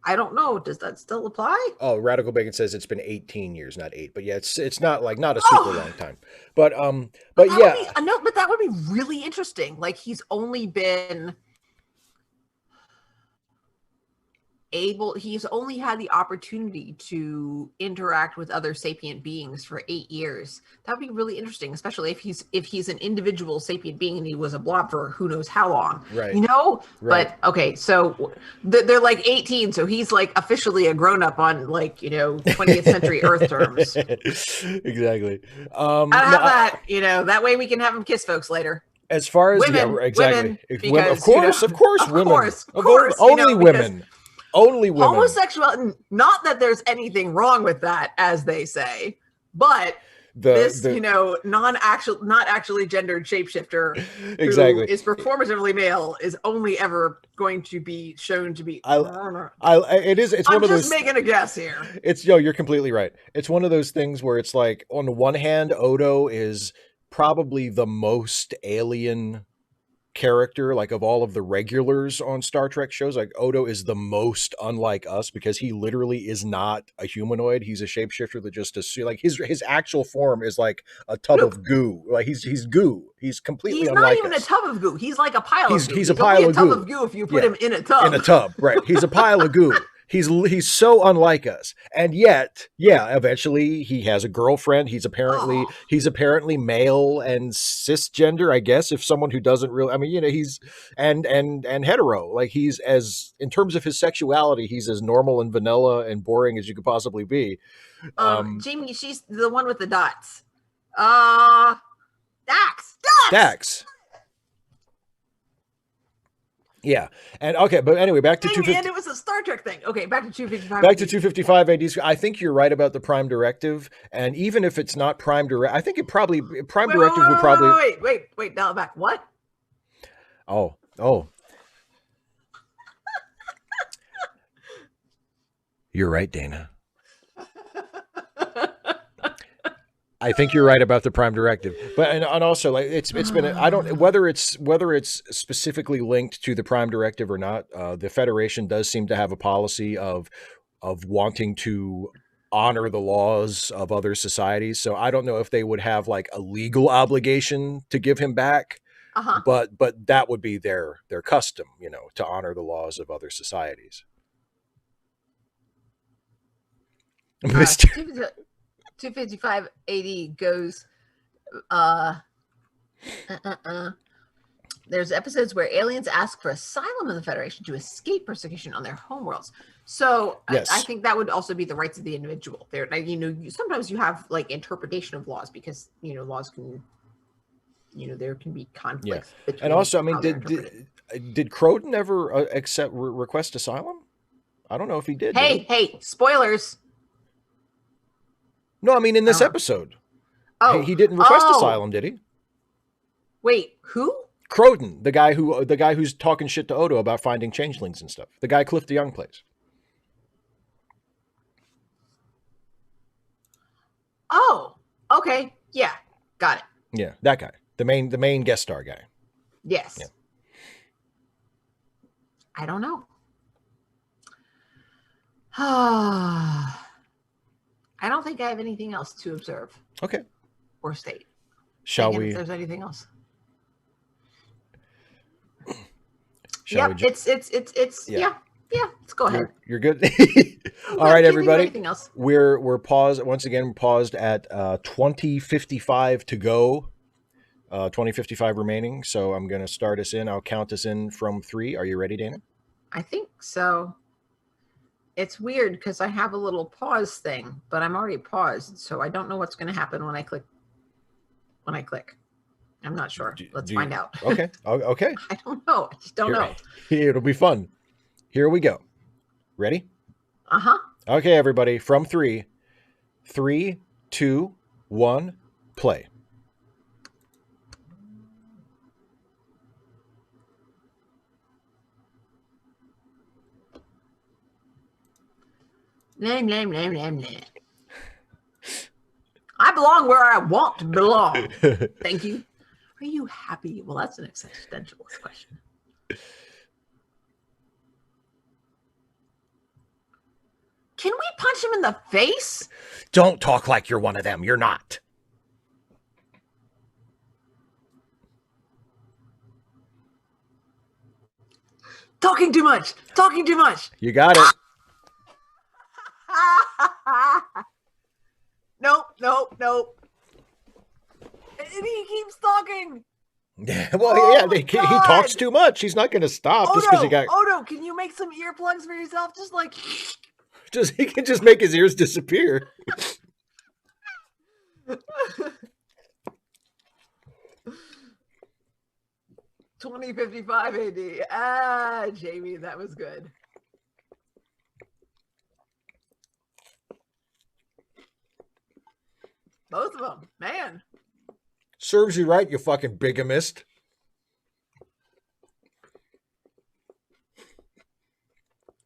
I don't know. Does that still apply? Oh, Radical Bacon says it's been 18 years, not 8. But yeah, it's not a super long time. But yeah. No, but that would be really interesting. Like he's only had the opportunity to interact with other sapient beings for 8 years. That would be really interesting, especially if he's an individual sapient being and he was a blob for who knows how long. Right. Right. But okay, so they're like 18, so he's like officially a grown-up on 20th century Earth terms. Exactly. That way we can have him kiss folks later. As far as women, because, of course, women. Only women. Only women. Homosexuality, not that there's anything wrong with that, as they say, but this, the not actually gendered shapeshifter who exactly. is performatively male is only ever going to be shown to be. It's I'm one of just those. making a guess here. It's you're completely right. It's one of those things where it's like, on the one hand, Odo is probably the most alien character, like of all of the regulars on Star Trek shows. Like, Odo is the most unlike us because he literally is not a humanoid. He's a shapeshifter that just like his actual form is like a tub Poop. of goo. Like he's goo. He's completely He's not unlike even a us. tub of goo. He's like a pile of goo. He's a He's only pile a of tub goo. of goo if you put him in a tub. In a tub, right? He's a pile of goo. He's so unlike us, and yet, yeah, eventually he has a girlfriend. He's apparently male and cisgender, I guess. If someone who doesn't really, I mean, he's and hetero. Like, he's, as in terms of his sexuality, he's as normal and vanilla and boring as you could possibly be. Jamie, she's the one with the dots. Dax. Dax. Yeah, and okay, but anyway, back to 250. And it was a Star Trek thing. Okay, back to 255. Back to 255 AD. I think you're right about the Prime Directive, and even if it's not Prime Direct, I think Directive would probably wait, dial back. What? Oh. You're right, Dana. I think you're right about the Prime Directive, but and also, like, it's been, I don't, whether it's specifically linked to the Prime Directive or not. The Federation does seem to have a policy of wanting to honor the laws of other societies. So I don't know if they would have like a legal obligation to give him back, but that would be their custom, to honor the laws of other societies. Mr. 255 AD goes, there's episodes where aliens ask for asylum in the Federation to escape persecution on their homeworlds. So yes. I think that would also be the rights of the individual. There, sometimes you have like interpretation of laws because laws can, there can be conflicts. Yeah. And also, I mean, did Croden ever request asylum? I don't know if he did. Hey, spoilers. No, I mean, in this episode. Oh, he didn't request asylum, did he? Wait, who? Croden, the guy who's talking shit to Odo about finding changelings and stuff. The guy Cliff DeYoung plays. Oh, okay, yeah, got it. Yeah, that guy, the main guest star guy. Yes. Yeah. I don't know. I don't think I have anything else to observe. Okay. Or state. Shall we? If there's anything else. It's yeah. Let's go ahead. You're good. All right, everybody. Anything else? We're paused once again. We're paused at 20:55 to go. 20:55 remaining. So I'm going to start us in. I'll count us in from 3. Are you ready, Dana? I think so. It's weird because I have a little pause thing, but I'm already paused, so I don't know what's going to happen when I click. I'm not sure. Let's find out. Okay. Okay. I don't know. I just don't know. It'll be fun. Here we go. Ready? Uh-huh. Okay, everybody. From 3. 3, 2, 1, play. Name. I belong where I want to belong. Thank you. Are you happy? Well, that's an existentialist question. Can we punch him in the face? Don't talk like you're one of them. You're not. Talking too much. You got it. Nope. And he keeps talking. Yeah, well, he talks too much. He's not going to stop just because he got. Odo, can you make some earplugs for yourself? He can just make his ears disappear. 20:55 AD. Jamie, that was good. Both of them, man. Serves you right, you fucking bigamist.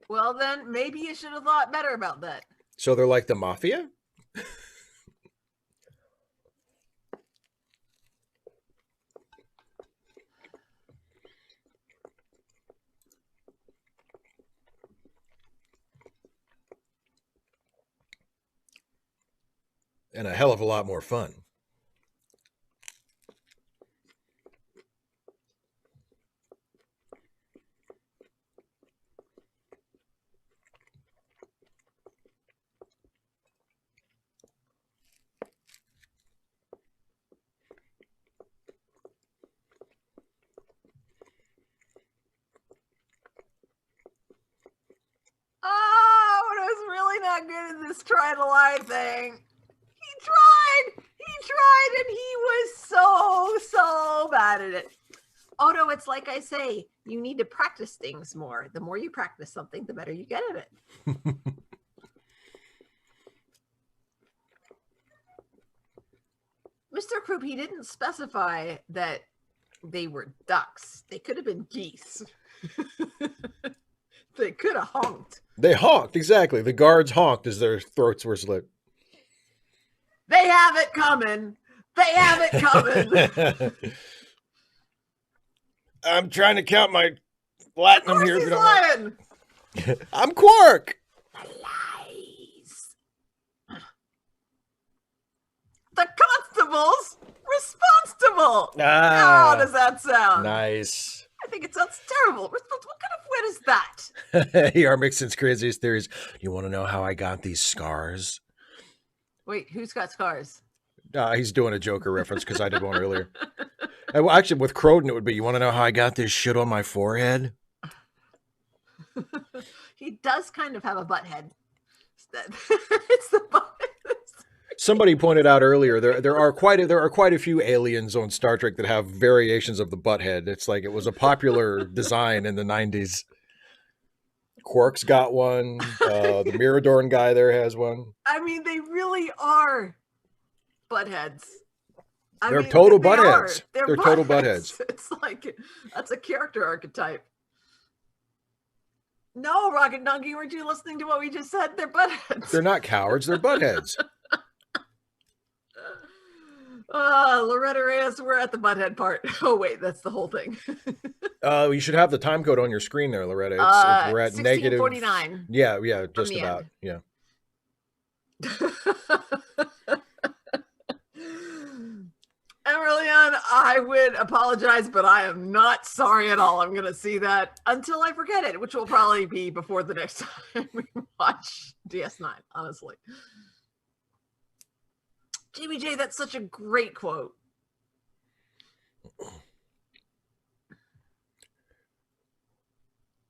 Well, then maybe you should have thought better about that. So they're like the mafia? And a hell of a lot more fun. Oh, it was really not good at this try to lie thing. He tried, and he was so bad at it. Oh no, it's like I say, you need to practice things more. The more you practice something, the better you get at it. Mr. Croup, he didn't specify that they were ducks. They could have been geese. They could have honked. They honked, exactly. The guards honked as their throats were slit. They have it coming. They have it coming. I'm trying to count my platinum here. He's lying. I'm Quark. Lies. The constable's responsible. How does that sound? Nice. I think it sounds terrible. What kind of wit is that? Hey, our Mixon's craziest theories. You want to know how I got these scars? Wait, who's got scars? He's doing a Joker reference because I did one earlier. Well, actually, with Croden, it would be, you want to know how I got this shit on my forehead? He does kind of have a butt head. It's the butt. Somebody pointed out earlier there are quite a few aliens on Star Trek that have variations of the butt head. It's like it was a popular design in the 90s. Quark's got one. The Miradorn guy there has one. I mean, they really are butt heads. They're total butt heads. They're total butt heads. It's like, that's a character archetype. No, Rocket Donkey, weren't you listening to what we just said? They're butt heads. They're not cowards. They're butt heads. Loretta Reyes, we're at the butthead part. Oh, wait, that's the whole thing. You should have the time code on your screen there, Loretta. We're at negative 1649. Yeah, just about. End. Yeah. Aurelian, I would apologize, but I am not sorry at all. I'm going to see that until I forget it, which will probably be before the next time we watch DS9, honestly. JBJ, that's such a great quote.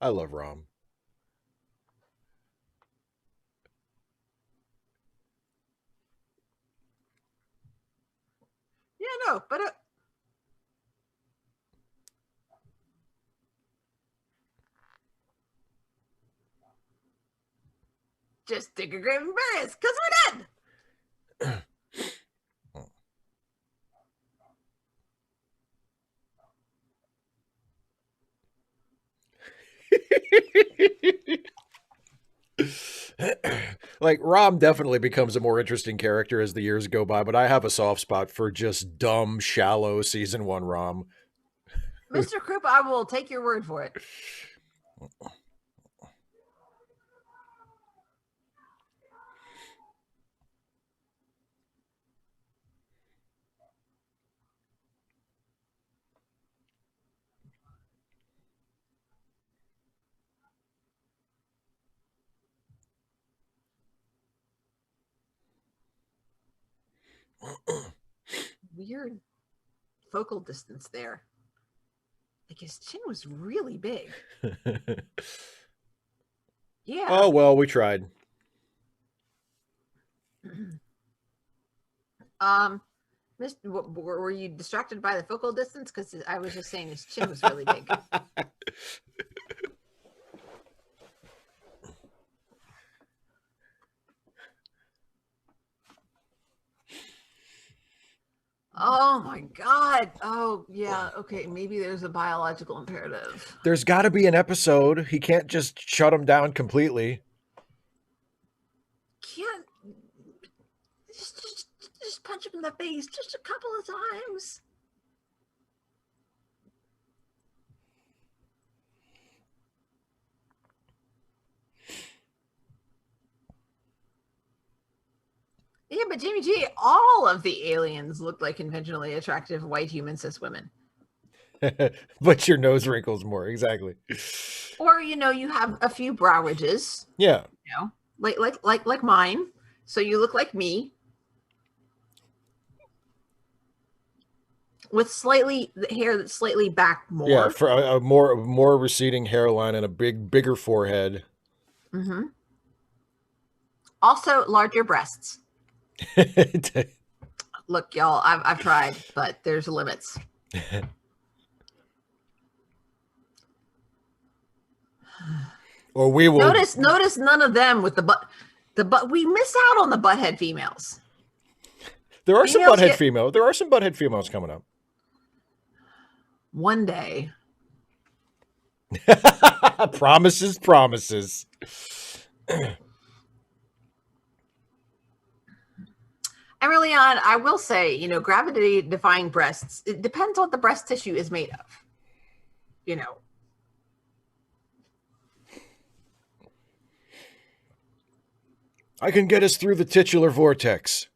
I love Rom. Yeah, no, but just stick a grave and bury us, because we're dead. Like, Rom definitely becomes a more interesting character as the years go by, but I have a soft spot for just dumb, shallow season 1 Rom. Mr. Krupa, I will take your word for it. Weird focal distance there. Like, his chin was really big. Yeah. Oh, well, we tried. Were you distracted by the focal distance? Because I was just saying his chin was really big. Oh my God. Oh yeah. Okay. Maybe there's a biological imperative. There's got to be an episode. He can't just shut him down completely. Can't just punch him in the face just a couple of times. Yeah, but Jamie G, all of the aliens look like conventionally attractive white human cis women. But your nose wrinkles more, exactly. Or you have a few brow ridges. Yeah. Like mine. So you look like me. With slightly the hair that's slightly back more. Yeah, for a more receding hairline and a bigger forehead. Mm-hmm. Also, larger breasts. Look, y'all, I've tried, but there's limits. Or we will notice none of them with the butt. We miss out on the butthead females. There are some butthead females coming up. One day. Promises. And really on, I will say, gravity defying breasts, it depends what the breast tissue is made of. I can get us through the titular vortex.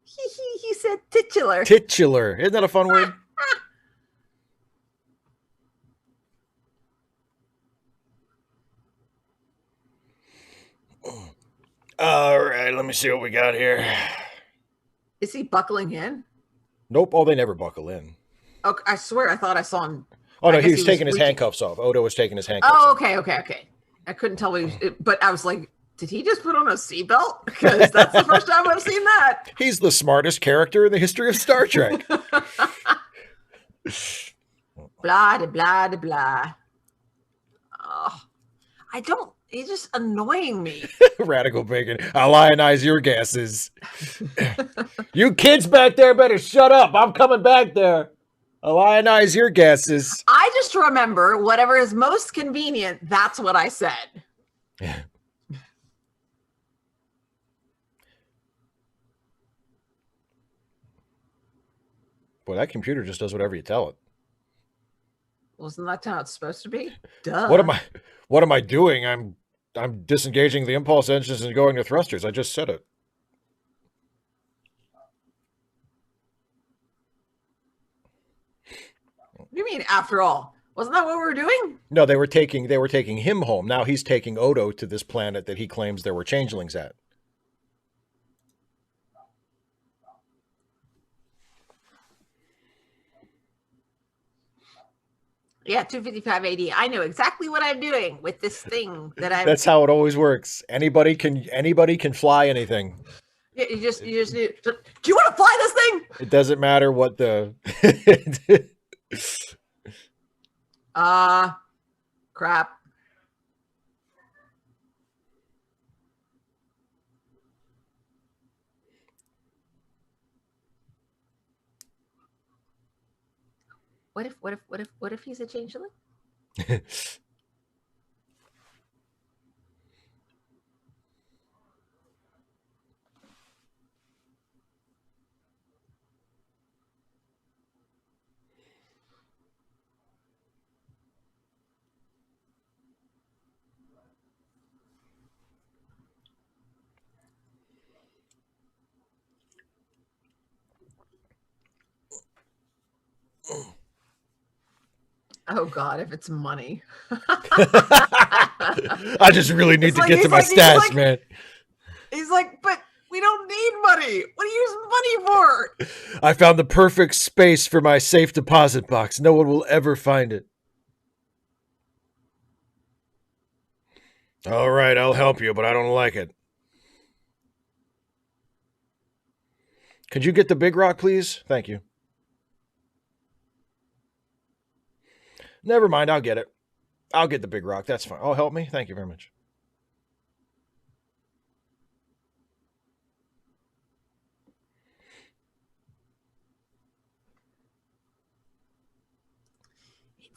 He said titular. Titular. Isn't that a fun word? All right, let me see what we got here. Is he buckling in? Nope. Oh, they never buckle in. Okay, I swear I thought I saw him. Oh, no, he was taking his handcuffs off. Odo was taking his handcuffs off. Okay. I couldn't tell but I was like, did he just put on a seatbelt? Because that's the first time I've seen that. He's the smartest character in the history of Star Trek. Blah, blah, blah. Oh, he's just annoying me. Radical bacon. I'll ionize your gases. You kids back there better shut up. I'm coming back there. I'll ionize your gases. I just remember whatever is most convenient, that's what I said. Boy, that computer just does whatever you tell it. Wasn't that how it's supposed to be? Duh. What am I doing? I'm disengaging the impulse engines and going to thrusters. I just said it. What do you mean, after all? Wasn't that what we were doing? No, they were taking him home. Now he's taking Odo to this planet that he claims there were changelings at. Yeah, 255 AD. I know exactly what I'm doing with this thing that I'm. That's how it always works. Anybody can fly anything. Yeah, you just need. Do you want to fly this thing? It doesn't matter what the. Crap. What if he's a changeling? Oh God, if it's money. I just really need to get to my stash, man. He's like, but we don't need money. What do you use money for? I found the perfect space for my safe deposit box. No one will ever find it. All right, I'll help you, but I don't like it. Could you get the big rock, please? Thank you. Never mind, I'll get it. I'll get the big rock. That's fine. Oh, help me? Thank you very much.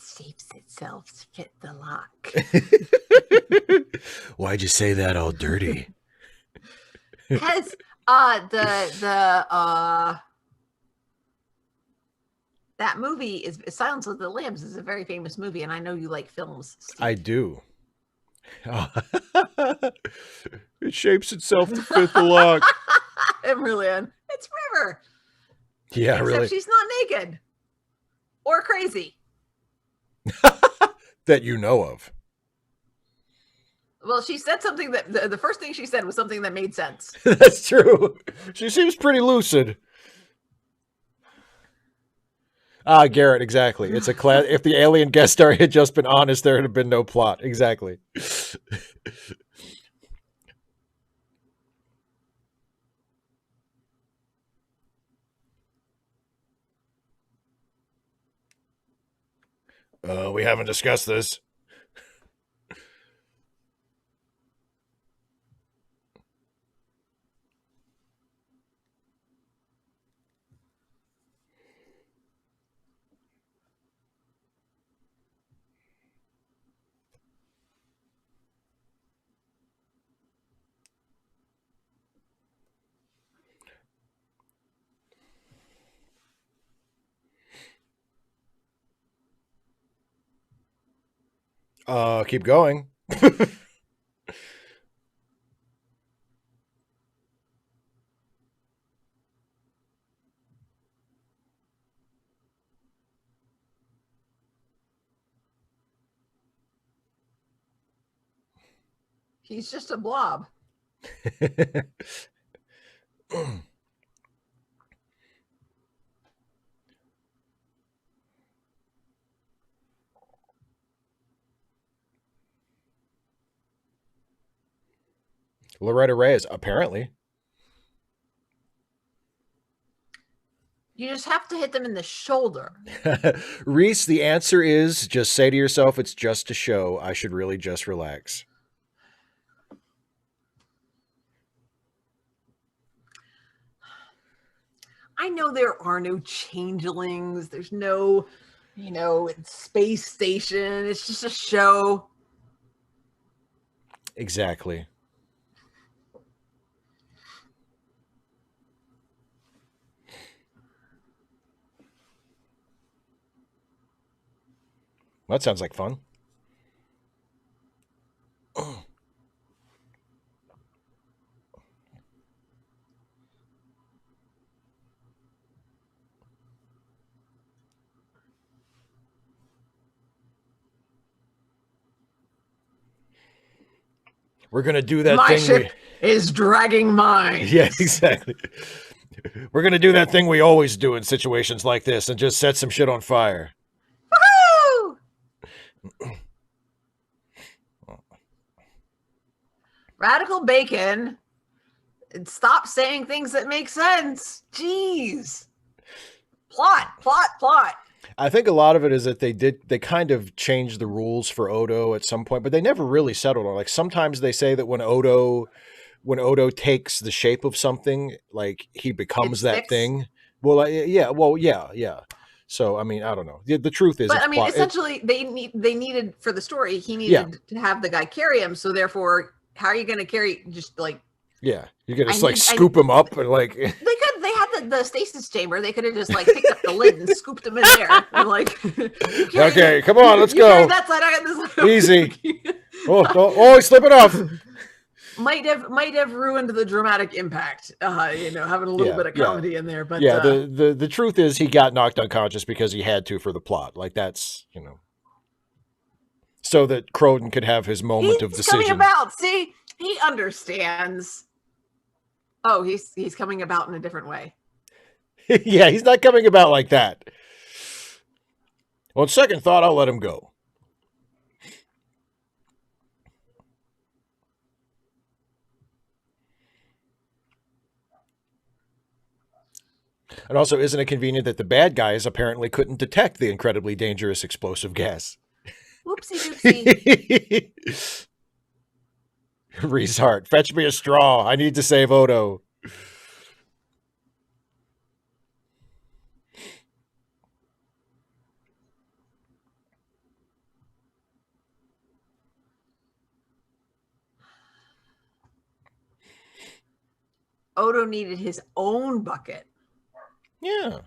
shapes itself to fit the lock. Why'd you say that all dirty? Has that movie is Silence of the Lambs is a very famous movie, and I know you like films, Steve. I do. It shapes itself to fit the lock. Brilliant. It's River. Yeah, Except really. she's not naked or crazy. That you know of. Well, she said something that the first thing she said was something that made sense. That's true. She seems pretty lucid. Ah, Garrett, exactly. It's a class. If the alien guest star had just been honest, there would have been no plot. Exactly. We haven't discussed this. Keep going. He's just a blob. Loretta Reyes, apparently. You just have to hit them in the shoulder. Reese, the answer is just say to yourself, it's just a show. I should really just relax. I know there are no changelings. There's no, space station. It's just a show. Exactly. Well, that sounds like fun. We're going to do that My thing. ship is dragging mine. Yeah, exactly. We're going to do that thing we always do in situations like this and just set some shit on fire. Woohoo! Radical Bacon. Stop saying things that make sense. Jeez. Plot. I think a lot of it is that they kind of changed the rules for Odo at some point, but they never really settled on. Like sometimes they say that when Odo takes the shape of something, like he becomes that thing. Well, yeah. So I mean, I don't know. The truth is, but I mean, essentially, they needed for the story. He needed to have the guy carry him. So therefore, how are you going to carry just like? Yeah, you're gonna just scoop him up and like. They had the stasis chamber. They could have just like picked up the lid and scooped him in there. And like, okay, come on, let's go. That side, I got this side. Easy. Oh, he's slipping off. Might have ruined the dramatic impact. Having a little bit of comedy in there, but the truth is he got knocked unconscious because he had to for the plot. Like that's so that Croden could have his moment of decision. He's coming about. See, he understands. Oh, he's coming about in a different way. Yeah, he's not coming about like that. On second thought, I'll let him go. And also, isn't it convenient that the bad guys apparently couldn't detect the incredibly dangerous explosive gas? Whoopsie doopsie. Reese Hart, fetch me a straw. I need to save Odo. Odo needed his own bucket. Yeah.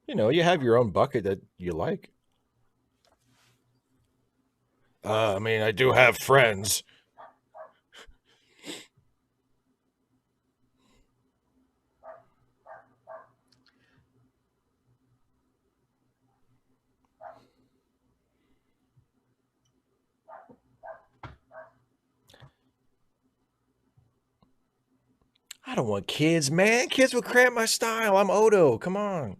You know, you have your own bucket that you like. I mean, I do have friends. I don't want kids, man. Kids would cramp my style. I'm Odo. Come on.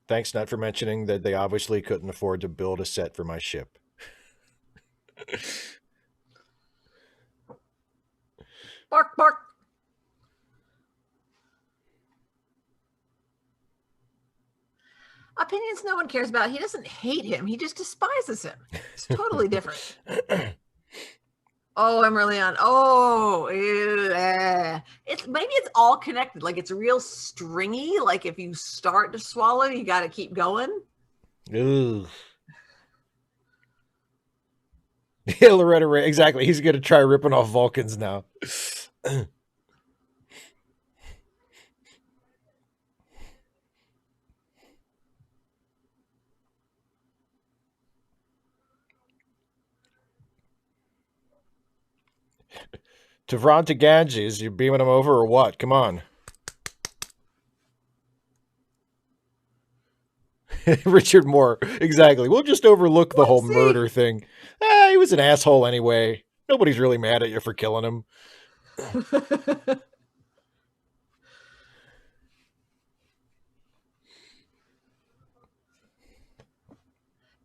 Thanks, Nut, for mentioning that they obviously couldn't afford to build a set for my ship. Bark, bark. Opinions no one cares about. He doesn't hate him. He just despises him. It's totally different. Oh, Emerleon. Oh, maybe it's all connected. Like it's real stringy. Like if you start to swallow, you got to keep going. Ugh. Yeah, Loretta Ray. Exactly. He's going to try ripping off Vulcans now. Tavron to Ganges, you beaming him over or what? Come on. Richard Moore. Exactly. We'll just overlook the whole murder thing. He was an asshole anyway. Nobody's really mad at you for killing him.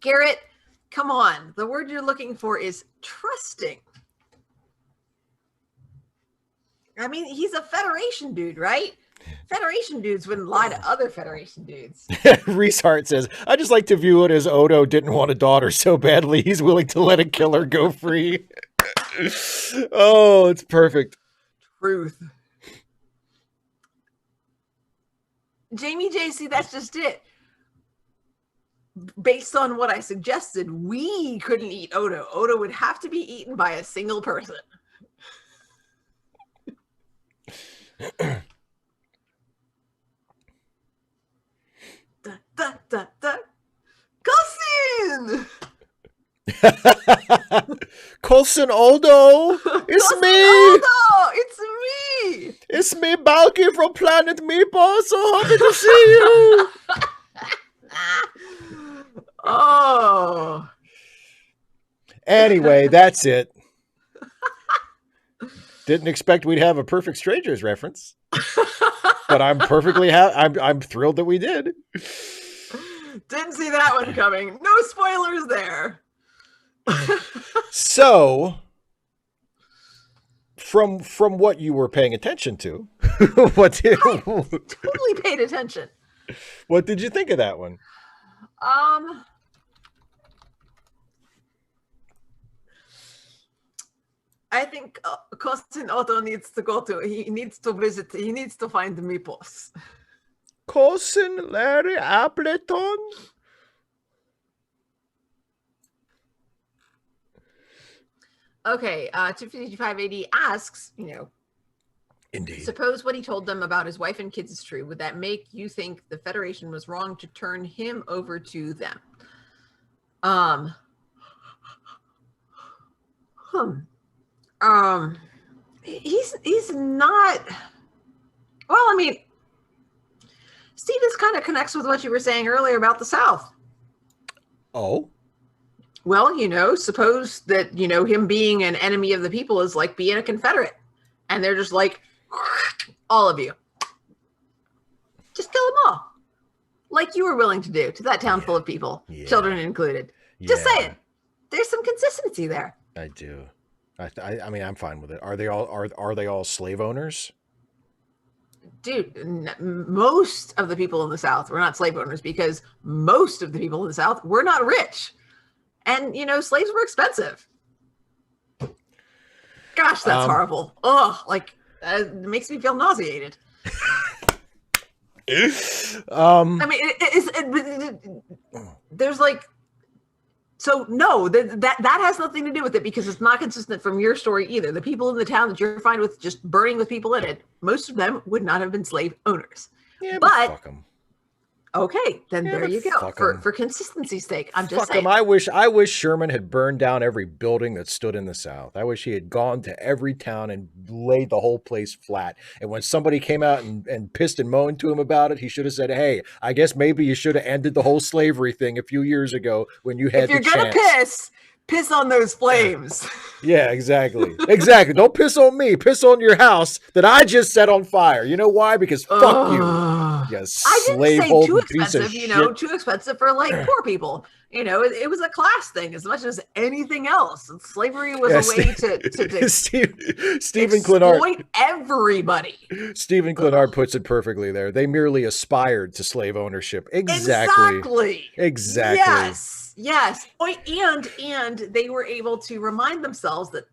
Garrett, come on. The word you're looking for is trusting. I mean, he's a Federation dude, right? Federation dudes wouldn't lie to other Federation dudes. Reese Hart says, I just like to view it as Odo didn't want a daughter so badly he's willing to let a killer go free. Oh, it's perfect. Truth. Jamie J, see, that's just it. Based on what I suggested, we couldn't eat Odo. Odo would have to be eaten by a single person. Da, da, da, da. Cousin! Coulson Odo! It's me! Odo! It's me! It's me, Balky from Planet Meeple. So happy to see you! Oh. Anyway, that's it. Didn't expect we'd have a Perfect Strangers reference. But I'm perfectly I'm thrilled that we did. Didn't see that one coming. No spoilers there. So, from what you were paying attention to, I totally paid attention. What did you think of that one? I think Cousin Otto needs to go to. He needs to visit. He needs to find the meeples. Cousin Larry Appleton. Okay, 25580 asks, Indeed. Suppose what he told them about his wife and kids is true. Would that make you think the Federation was wrong to turn him over to them? He's not. Well, I mean, Steve, this kind of connects with what you were saying earlier about the South. Oh. Well, suppose that, him being an enemy of the people is like being a Confederate. And they're just like, all of you. Just kill them all, like you were willing to do to that town full Yeah. of people, Yeah. children included. Just Yeah. saying, there's some consistency there. I do. I mean, I'm fine with it. Are they all slave owners? Dude, most of the people in the South were not slave owners because most of the people in the South were not rich. And, slaves were expensive. Gosh, that's horrible. Ugh, like, it makes me feel nauseated. I mean, there's like, so no, that has nothing to do with it because it's not consistent from your story either. The people in the town that you're fine with just burning with people in it, most of them would not have been slave owners. Yeah, but fuck them. Okay, then Yeah, there you go. fuck 'em. For consistency's sake, I'm just Fuck saying. him. I wish Sherman had burned down every building that stood in the South. I wish he had gone to every town and laid the whole place flat. And when somebody came out and pissed and moaned to him about it, he should have said, "Hey, I guess maybe you should have ended the whole slavery thing a few years ago when you had If you're the gonna chance." piss on those flames. Yeah, exactly. Exactly. Don't piss on me. Piss on your house that I just set on fire. You know why? Because fuck you. You I didn't slave say too holding piece of expensive, shit. too expensive for like poor people. It was a class thing as much as anything else. Slavery was a way to Stephen Clenard. exploit everybody. Stephen Clenard puts it perfectly there. They merely aspired to slave ownership. Exactly. Yes. And they were able to remind themselves that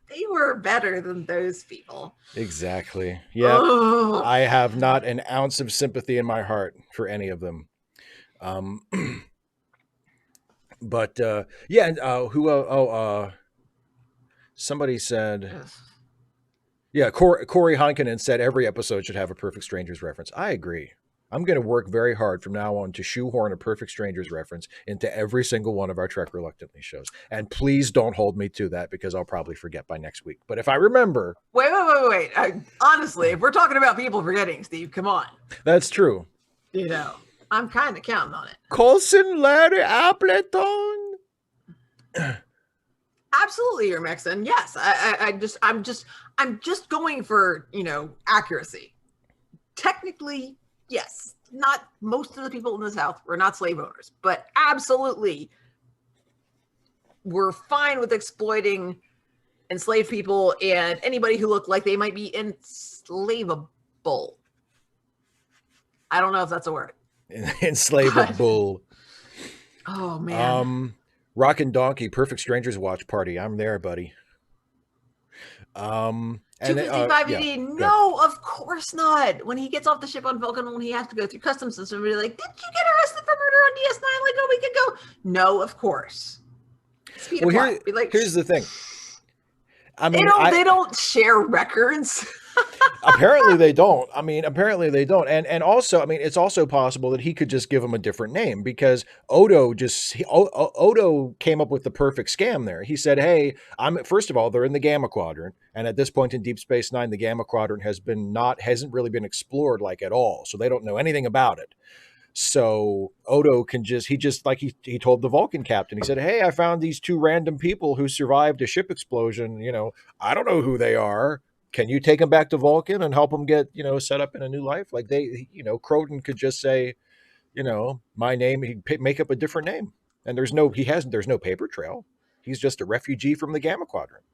they were better than those people. Exactly. Yeah. I have not an ounce of sympathy in my heart for any of them. But somebody said, yeah, Corey Heikkinen said every episode should have a Perfect Strangers reference. I agree. I'm going to work very hard from now on to shoehorn a Perfect Strangers reference into every single one of our Trek Reluctantly shows. And please don't hold me to that because I'll probably forget by next week. But if I remember... Wait. Honestly, if we're talking about people forgetting, Steve, come on. That's true. I'm kind of counting on it. Colson Larry Appleton. Absolutely, you're Mexican. Yes, I'm just going for accuracy. Technically, yes, not most of the people in the South were not slave owners, but absolutely, we're fine with exploiting enslaved people and anybody who looked like they might be enslavable. I don't know if that's a word. Enslavable. Oh man. Rockin' Donkey, Perfect Strangers Watch Party. I'm there, buddy. 255 AD? No, of course not. When he gets off the ship on Vulcan, when he has to go through customs and somebody like, did you get arrested for murder on DS9 like a week ago? No, of course. Here's the thing. I mean, they don't share records. Apparently they don't. And also, I mean, it's also possible that he could just give him a different name because Odo came up with the perfect scam there. He said, "Hey, first of all, they're in the Gamma Quadrant, and at this point in Deep Space Nine, the Gamma Quadrant hasn't really been explored like at all, so they don't know anything about it." So Odo he told the Vulcan captain, he said, "Hey, I found these two random people who survived a ship explosion. I don't know who they are. Can you take them back to Vulcan and help them get, set up in a new life?" Like Croton could just say, my name, he'd make up a different name. And there's no paper trail. He's just a refugee from the Gamma Quadrant.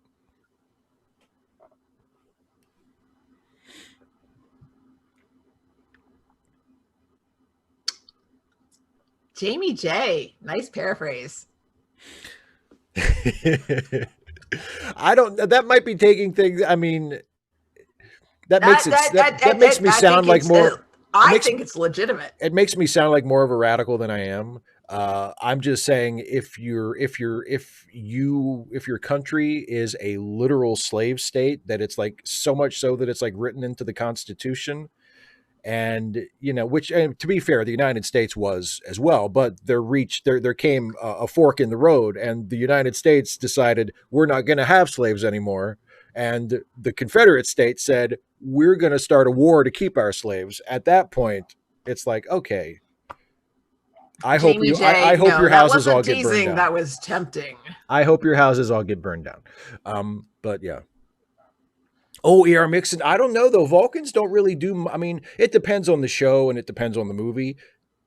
Jamie J. Nice paraphrase. That might be taking things. I mean, that makes me sound like more. I think it's legitimate. It makes me sound like more of a radical than I am. I'm just saying if your country is a literal slave state, that it's like so much so that it's like written into the Constitution. And to be fair, the United States was as well, but there came a fork in the road, and the United States decided we're not going to have slaves anymore, and the Confederate States said we're going to start a war to keep our slaves. At that point, it's like, okay, I hope your houses all get burned down. That was tempting. I hope your houses all get burned down. But yeah. Oh, ER Mixon. I don't know though. Vulcans don't really do. I mean, it depends on the show and it depends on the movie.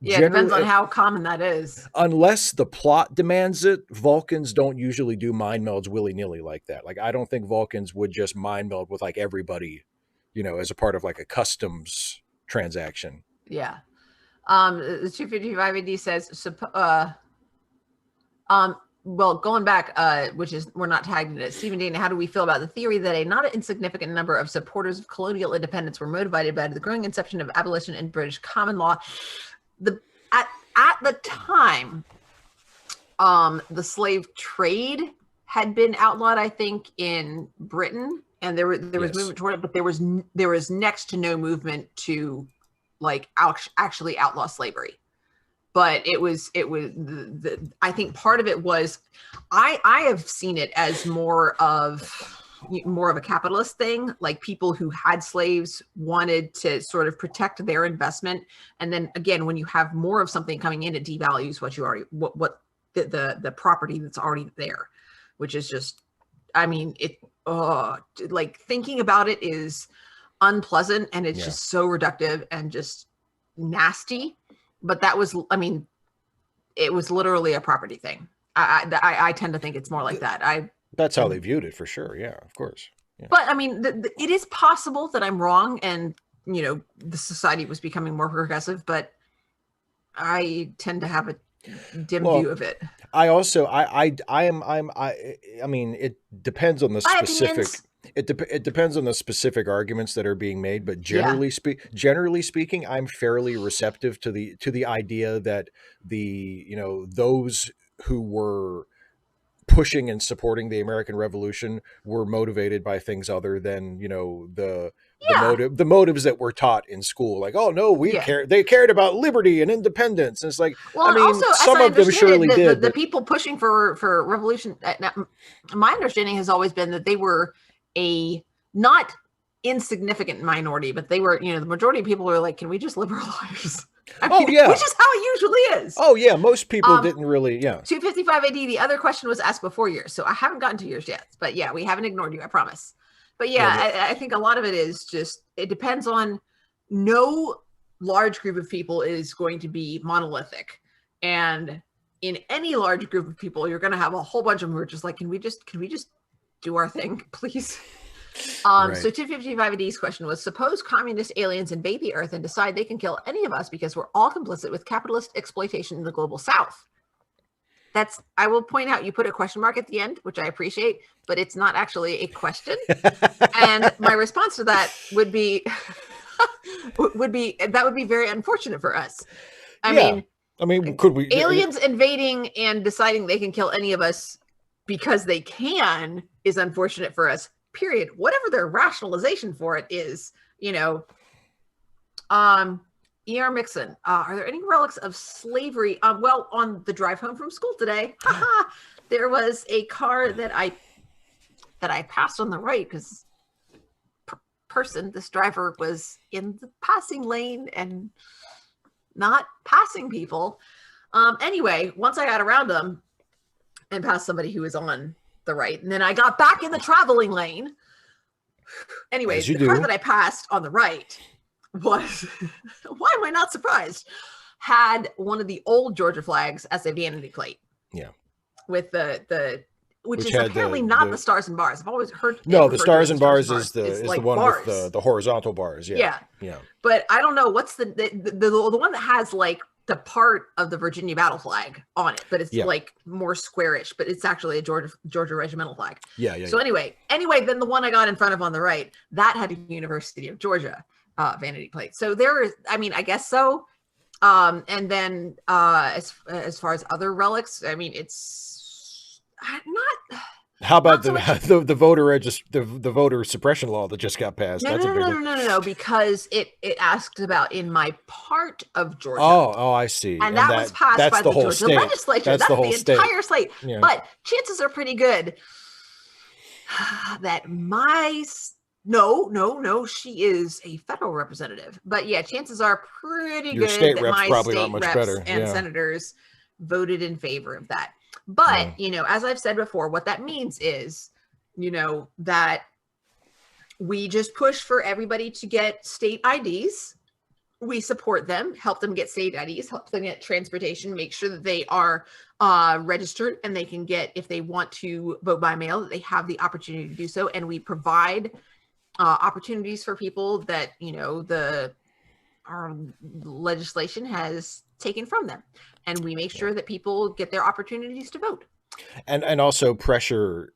Yeah, it depends Generally, on how common that is. unless the plot demands it, Vulcans don't usually do mind melds willy nilly like that. Like, I don't think Vulcans would just mind meld with like everybody, as a part of like a customs transaction. Yeah. The 255 AD says, well, going back, which is, we're not tagging it. Stephen Dana, how do we feel about the theory that a not insignificant number of supporters of colonial independence were motivated by the growing inception of abolition in British common law? At the time, the slave trade had been outlawed, I think, in Britain, and there was movement toward it, but there was next to no movement to like actually outlaw slavery. But it was I think part of it was I have seen it as more of a capitalist thing. Like, people who had slaves wanted to sort of protect their investment, and then again, when you have more of something coming in, it devalues what the property that's already there, which is just, I mean, like, thinking about it is unpleasant, and it's just so reductive and just nasty. But that was, I mean, it was literally a property thing. I tend to think it's more like that. That's how they viewed it, for sure. Yeah, of course. Yeah. But I mean, it is possible that I'm wrong, and the society was becoming more progressive. But I tend to have a dim view of it. I also, I mean, it depends on the specific. It depends on the specific arguments that are being made, but generally speaking, I'm fairly receptive to the idea that those who were pushing and supporting the American Revolution were motivated by things other than the motives that were taught in school. Like, oh no, they cared about liberty and independence. And it's like, well, I mean, also, some of them surely did. The people pushing for revolution, my understanding has always been that they were a not insignificant minority, but they were, the majority of people were like, can we just liberalize? Which is how it usually is. Oh yeah, most people didn't really. 255 AD. The other question was asked before yours, so I haven't gotten to yours yet. But yeah, we haven't ignored you, I promise. But I think a lot of it is just, it depends on, no large group of people is going to be monolithic, and in any large group of people, you're going to have a whole bunch of them who are just like, can we just do our thing, please? Right. So 255 AD's question was, suppose communist aliens invade the earth and decide they can kill any of us because we're all complicit with capitalist exploitation in the global south. I will point out, you put a question mark at the end, which I appreciate, but it's not actually a question. And my response to that would be, that would be very unfortunate for us. I mean, could we, aliens invading and deciding they can kill any of us because they can is unfortunate for us, period. Whatever their rationalization for it is, ER Mixon, are there any relics of slavery? Well, on the drive home from school today, there was a car that I passed on the right because this driver was in the passing lane and not passing people. Anyway, once I got around them and passed somebody who was on the right, and then I got back in the traveling lane. Anyways, the car that I passed on the right was, why am I not surprised, had one of the old Georgia flags as a vanity plate. Yeah. With which is apparently not the stars and bars. I've always heard. No, the stars and bars is the one bars. with the horizontal bars. Yeah. But I don't know what's the one that has like the part of the Virginia battle flag on it, but it's like more squarish, but it's actually a Georgia regimental flag. Yeah. So anyway, then the one I got in front of on the right, that had a University of Georgia vanity plate. So there is, I mean, I guess so. And then as far as other relics, I mean, it's not. How about the voter suppression law that just got passed? No, because it asked about in my part of Georgia. Oh, I see. And that was passed by the Georgia legislature. That's the entire state. Yeah. But chances are pretty good that no, she is a federal representative. But yeah, chances are pretty good state that reps my probably state not much reps better. And senators voted in favor of that. But, as I've said before, what that means is, that We just push for everybody to get state IDs. We support them, help them get state IDs, help them get transportation, make sure that they are registered and they can get, if they want to vote by mail, that they have the opportunity to do so. And we provide opportunities for people that, our legislation has taken from them. And we make sure that people get their opportunities to vote. And also pressure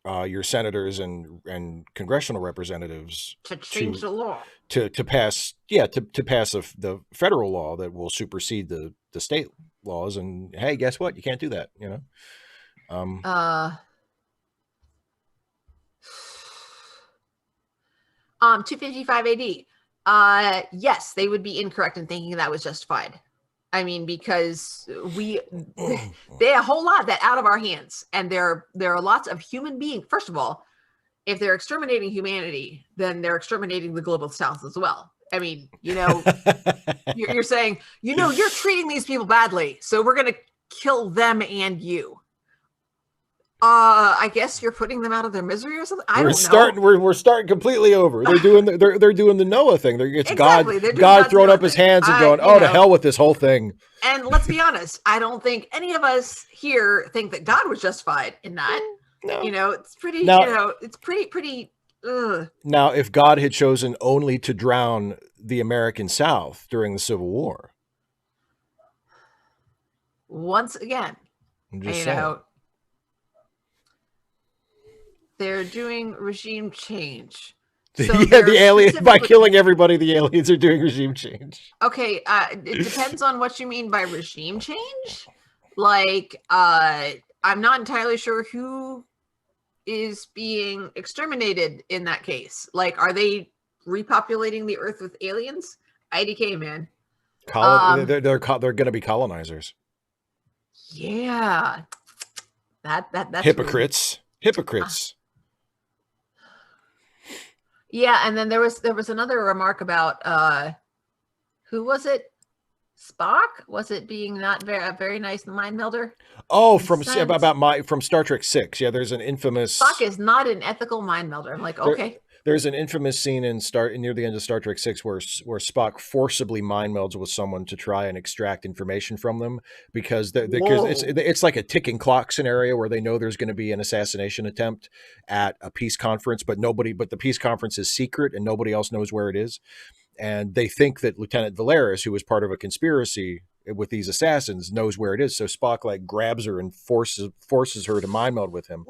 your senators and congressional representatives To change the law. to pass to pass the federal law that will supersede the state laws. And hey, guess what? You can't do that. 255 AD. Yes, they would be incorrect in thinking that was justified. I mean, because they a whole lot that out of our hands, and there are lots of human beings. First of all, if they're exterminating humanity, then they're exterminating the global south as well. I mean, you're saying, you're treating these people badly, so we're going to kill them and you. I guess you're putting them out of their misery or something. We're starting completely over. They're doing they're doing the Noah thing. It's exactly. God throwing up his hands and going, to hell with this whole thing. And let's be honest, I don't think any of us here think that God was justified in that. No. It's pretty. It's pretty. Ugh. Now, if God had chosen only to drown the American South during the Civil War, once again, they're doing regime change. So the aliens, by killing everybody, the aliens are doing regime change. Okay, it depends on what you mean by regime change. Like, I'm not entirely sure who is being exterminated in that case. Like, are they repopulating the Earth with aliens? IDK, man. They're going to be colonizers. Yeah, that's hypocrites. Weird. Hypocrites. Yeah, and then there was another remark about who was it? Spock? Was it being not a very nice mind melder? Oh, from Star Trek 6. Yeah, there's an infamous Spock is not an ethical mind melder. I'm like, okay. There's an infamous scene near the end of Star Trek 6 where Spock forcibly mind melds with someone to try and extract information from them because it's like a ticking clock scenario where they know there's going to be an assassination attempt at a peace conference, but the peace conference is secret and nobody else knows where it is. And they think that Lieutenant Valeris, who was part of a conspiracy with these assassins, knows where it is. So Spock grabs her and forces her to mind meld with him.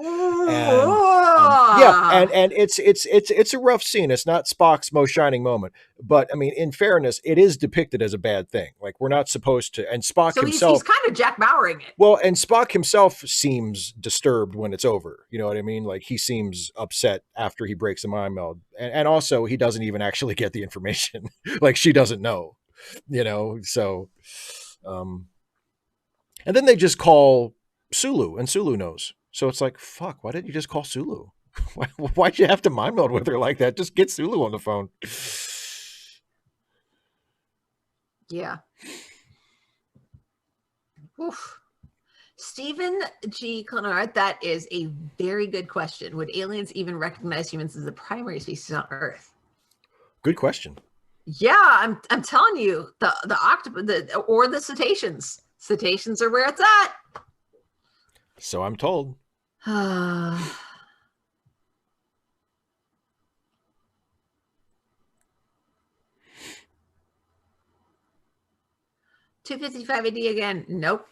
And it's a rough scene. It's not Spock's most shining moment, but I mean, in fairness, it is depicted as a bad thing. Like, we're not supposed to. And Spock himself, he's kind of Jack Bauering it. Well, and Spock himself seems disturbed when it's over. You know what I mean? Like, he seems upset after he breaks the mind meld, and also he doesn't even actually get the information. Like, she doesn't know. So. And then they just call Sulu, and Sulu knows. So it's like, fuck, why didn't you just call Sulu? Why'd you have to mind meld with her like that? Just get Sulu on the phone. Yeah. Oof. Stephen G. Clonard, that is a very good question. Would aliens even recognize humans as the primary species on Earth? Good question. Yeah, I'm telling you, the octopus or the cetaceans. Cetaceans are where it's at. So I'm told. 255 AD again. Nope.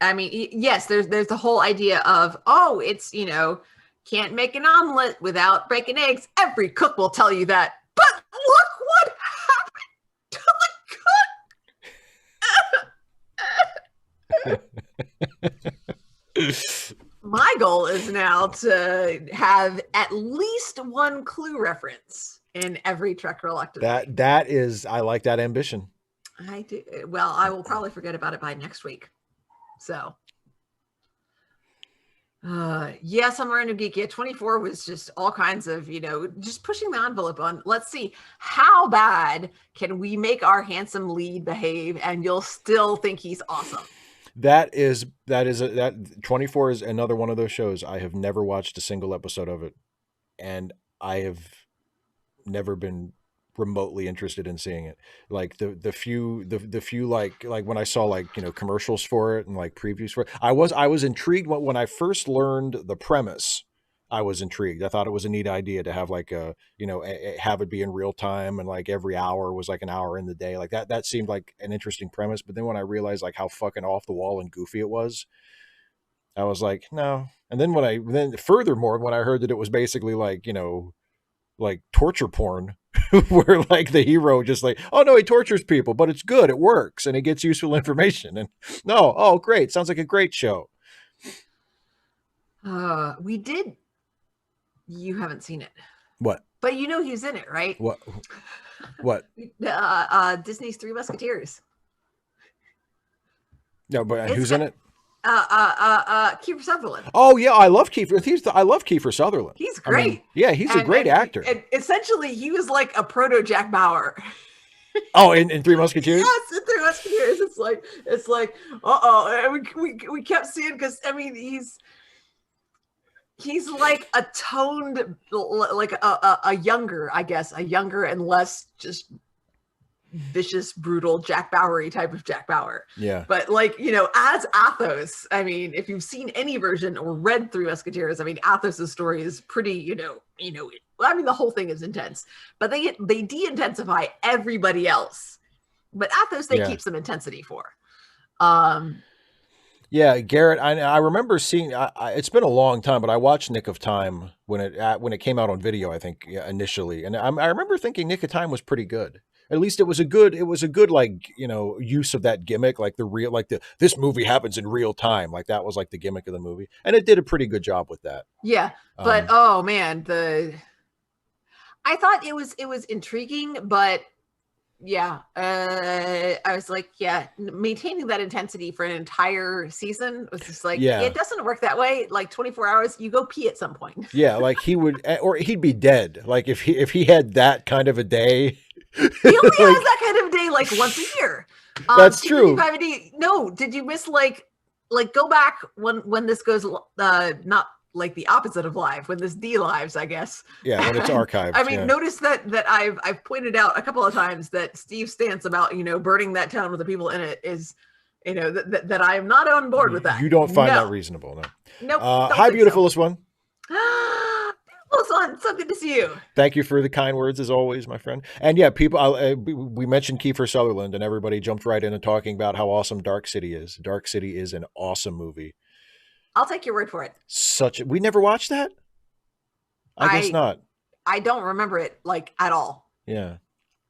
I mean, yes, there's the whole idea of, it's, can't make an omelet without breaking eggs. Every cook will tell you that. But look what happened to the cook. My goal is now to have at least one clue reference in every Trek Reluctantly. That is, I like that ambition. I do. Well, I will probably forget about it by next week. So, Summer and Geek. Yeah, 24 was just all kinds of, just pushing the envelope on. Let's see, how bad can we make our handsome lead behave and you'll still think he's awesome? That 24 is another one of those shows. I have never watched a single episode of it, and I have never been remotely interested in seeing it. Like the few like when I saw like commercials for it and like previews for it, I was intrigued when I first learned the premise. I was intrigued. I thought it was a neat idea to have like have it be in real time and like every hour was like an hour in the day. Like that seemed like an interesting premise. But then when I realized like how fucking off the wall and goofy it was, I was like, no. And then furthermore, when I heard that it was basically like, like torture porn, where like the hero just like, oh no, he tortures people, but it's good, it works, and he gets useful information. And no, oh great, sounds like a great show. We did. You haven't seen it, What? but he's in it, right? What? What? Disney's Three Musketeers. No, but who's in it? Kiefer Sutherland. Oh yeah, I love Kiefer. I love Kiefer Sutherland. He's great. I mean, yeah, he's a great actor. And essentially, he was like a proto Jack Bauer. Oh, in Three Musketeers. Yes, in Three Musketeers. It's like, we kept seeing, because I mean he's like a toned, like a younger, I guess, a younger and less just vicious, brutal Jack Bowery type of Jack Bauer. Yeah. But like, as Athos, I mean, if you've seen any version or read Three Musketeers, I mean, Athos's story is pretty, I mean, the whole thing is intense, but they de-intensify everybody else. But Athos, they keep some intensity for. Yeah, Garrett, I remember seeing. It's been a long time, but I watched Nick of Time when it came out on video. I think initially, and I remember thinking Nick of Time was pretty good. At least it was a good like use of that gimmick, like this movie happens in real time, like that was like the gimmick of the movie, and it did a pretty good job with that. Yeah, but oh man, I thought it was intriguing, but yeah, I was like, yeah, maintaining that intensity for an entire season was just like, it doesn't work that way. Like 24 hours, you go pee at some point. Yeah, like he would, or he'd be dead. Like if he had that kind of a day. He only has that kind of day like once a year. That's true. No, did you miss like go back when this goes not like the opposite of live, when this de-lives, I guess. Yeah, when it's archived. I mean, notice that I've pointed out a couple of times that Steve's stance about burning that town with the people in it is, that I am not on board with that. You don't find that reasonable, no? Nope. Hi, beautifulest one. Beautifulest one. So good to see you. Thank you for the kind words as always, my friend. And yeah, people, we mentioned Kiefer Sutherland, and everybody jumped right into talking about how awesome Dark City is. Dark City is an awesome movie. I'll take your word for it. We never watched that? I guess not. I don't remember it like at all. Yeah.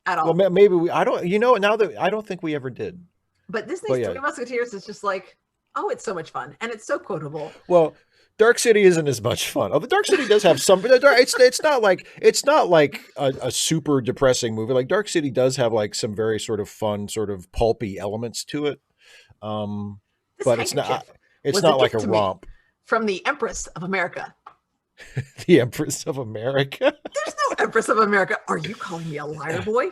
At all. Well, maybe now that I don't think we ever did. But Disney's Three Musketeers is just like, oh, it's so much fun. And it's so quotable. Well, Dark City isn't as much fun. Oh, the Dark City does have some, but it's not like a super depressing movie. Like Dark City does have like some very sort of fun, sort of pulpy elements to it. But it's not. It's not like a romp. From the Empress of America. The Empress of America? There's no Empress of America. Are you calling me a liar, boy?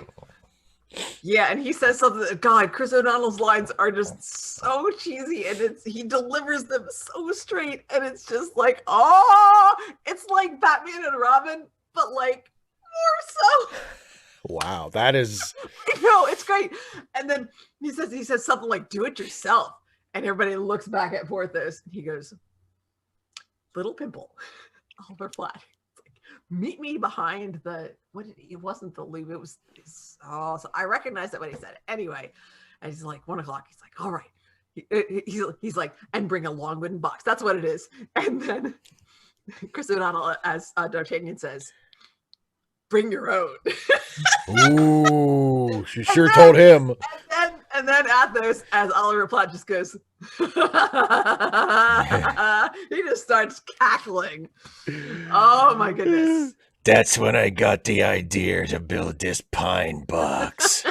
Yeah, and he says something. God, Chris O'Donnell's lines are just so cheesy, and he delivers them so straight, and it's just like, it's like Batman and Robin, but like more so. Wow, that is. No, it's great. And then he says something like, "Do it yourself." And everybody looks back at Porthos, and he goes, "Little pimple, Oliver Flat. Like, meet me behind it wasn't the loop. It was, so I recognized it when he said it. Anyway, and he's like, 1:00. He's like, all right. He's like, and bring a long wooden box. That's what it is. And then Chris O'Donnell, as D'Artagnan, says, bring your own. Ooh, she sure told him. And then Athos, as Oliver Platt, just goes, he just starts cackling. Oh my goodness. That's when I got the idea to build this pine box.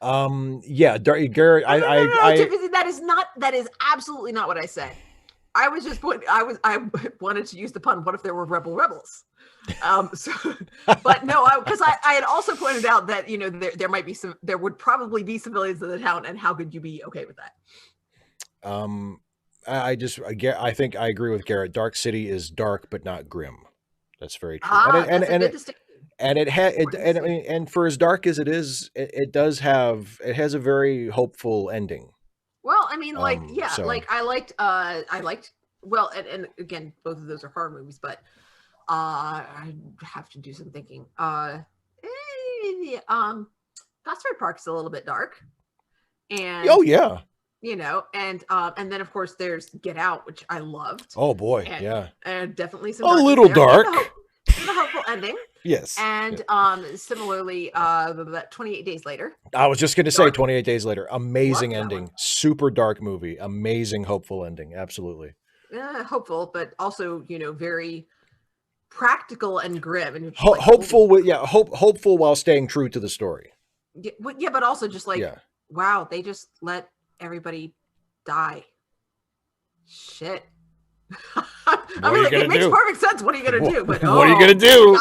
Yeah, Garrett, No, that is absolutely not what I said. I was just I wanted to use the pun, what if there were rebels? But no, because I had also pointed out that there would probably be civilians in the town, and how could you be okay with that? I think I agree with Garrett. Dark City is dark but not grim. That's very true. Ah, that's a good distinction. And it had it, Important and I mean, distinction. and for as dark as it is, it has a very hopeful ending. Well, I mean, like, yeah, So like I liked, well, and again, both of those are horror movies, but I have to do some thinking. Gosford Park's a little bit dark, oh and yeah, and then of course there's Get Out, which I loved, oh boy, and, yeah, and definitely some a darkness little there, dark. and a hopeful ending. Yes. And similarly, 28 Days Later, I was just going to say dark, 28 Days Later. Amazing loved that one. ending. Super dark movie. Amazing hopeful ending. Absolutely. Hopeful, but also very practical and grim, and you're just like, Hopeful with hopeful while staying true to the story. yeah, but also just like, Yeah. wow, they just let everybody die. Shit. I mean, like, it makes perfect sense. What are you gonna do? But what are you gonna do?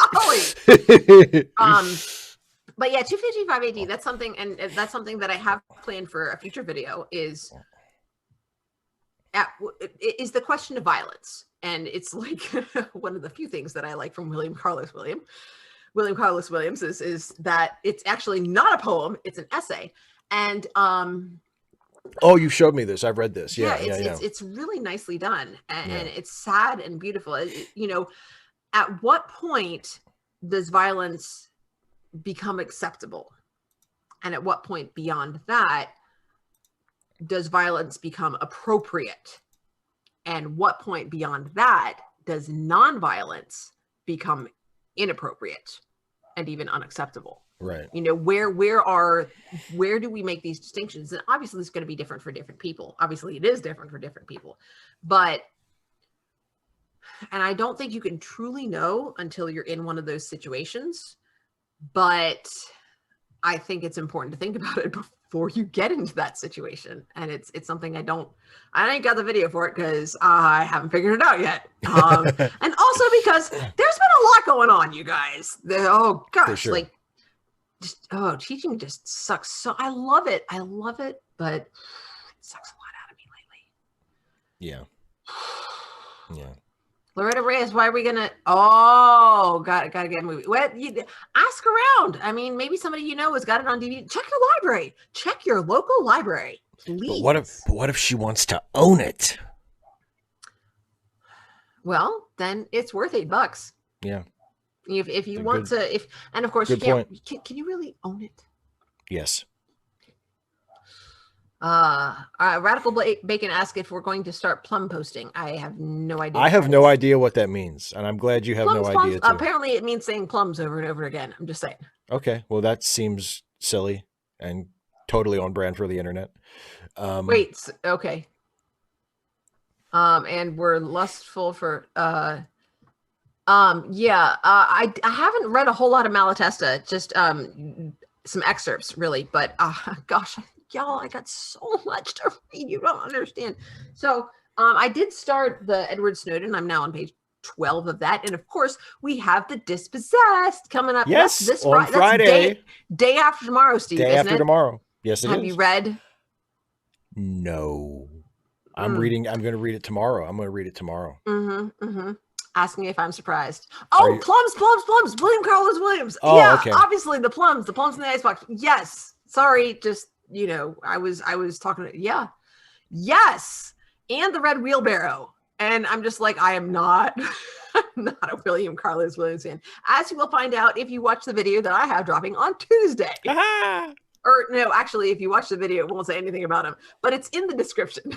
But yeah, 255 AD. That's something, and that's something that I have planned for a future video. Is the question of violence, and it's like one of the few things that I like from William Carlos Williams is that it's actually not a poem; it's an essay, and oh, you showed me this. I've read this. Yeah, it's really nicely done, and it's sad and beautiful. At what point does violence become acceptable, and at what point beyond that does violence become appropriate, and what point beyond that does nonviolence become inappropriate and even unacceptable? Right. Where do we make these distinctions? And obviously it's going to be different for different people. Obviously it is different for different people, and I don't think you can truly know until you're in one of those situations. But I think it's important to think about it before you get into that situation. And it's something I ain't got the video for it because I haven't figured it out yet. And also because there's been a lot going on, you guys. Oh gosh, sure. like teaching just sucks. So I love it, but it sucks a lot out of me lately. Yeah. Loretta Reyes, why are we gonna? Oh, gotta get a movie. What? Ask around. I mean, maybe somebody has got it on DVD. Check your library. Check your local library, please. But what if she wants to own it? Well, then it's worth $8. Yeah. If you want to, and of course you can't. Can you really own it? Yes. Radical Bacon asked if we're going to start plum posting. I have no idea. I have no idea what that means, and I'm glad you have no idea too. Apparently, it means saying plums over and over again. I'm just saying. Okay, well that seems silly and totally on brand for the internet. Wait, okay. And we're lustful for I haven't read a whole lot of Malatesta, just some excerpts really, but gosh, y'all, I got so much to read. You don't understand. So I did start the Edward Snowden. I'm now on page 12 of that. And of course, we have the Dispossessed coming up. Yes, this on Friday. Day after tomorrow, Steve. Day after tomorrow. Yes, it is. Have you read? No. I'm reading. I'm going to read it tomorrow. Ask me if I'm surprised. Oh, plums. William Carlos Williams. Oh, yeah, okay. Obviously the plums in the icebox. Yes. Sorry, just I was talking. Yes, and the red wheelbarrow. And I'm just like, I am not, not a William Carlos Williams fan, as you will find out if you watch the video that I have dropping on Tuesday. Or no, actually, if you watch the video, it won't say anything about him, but it's in the description.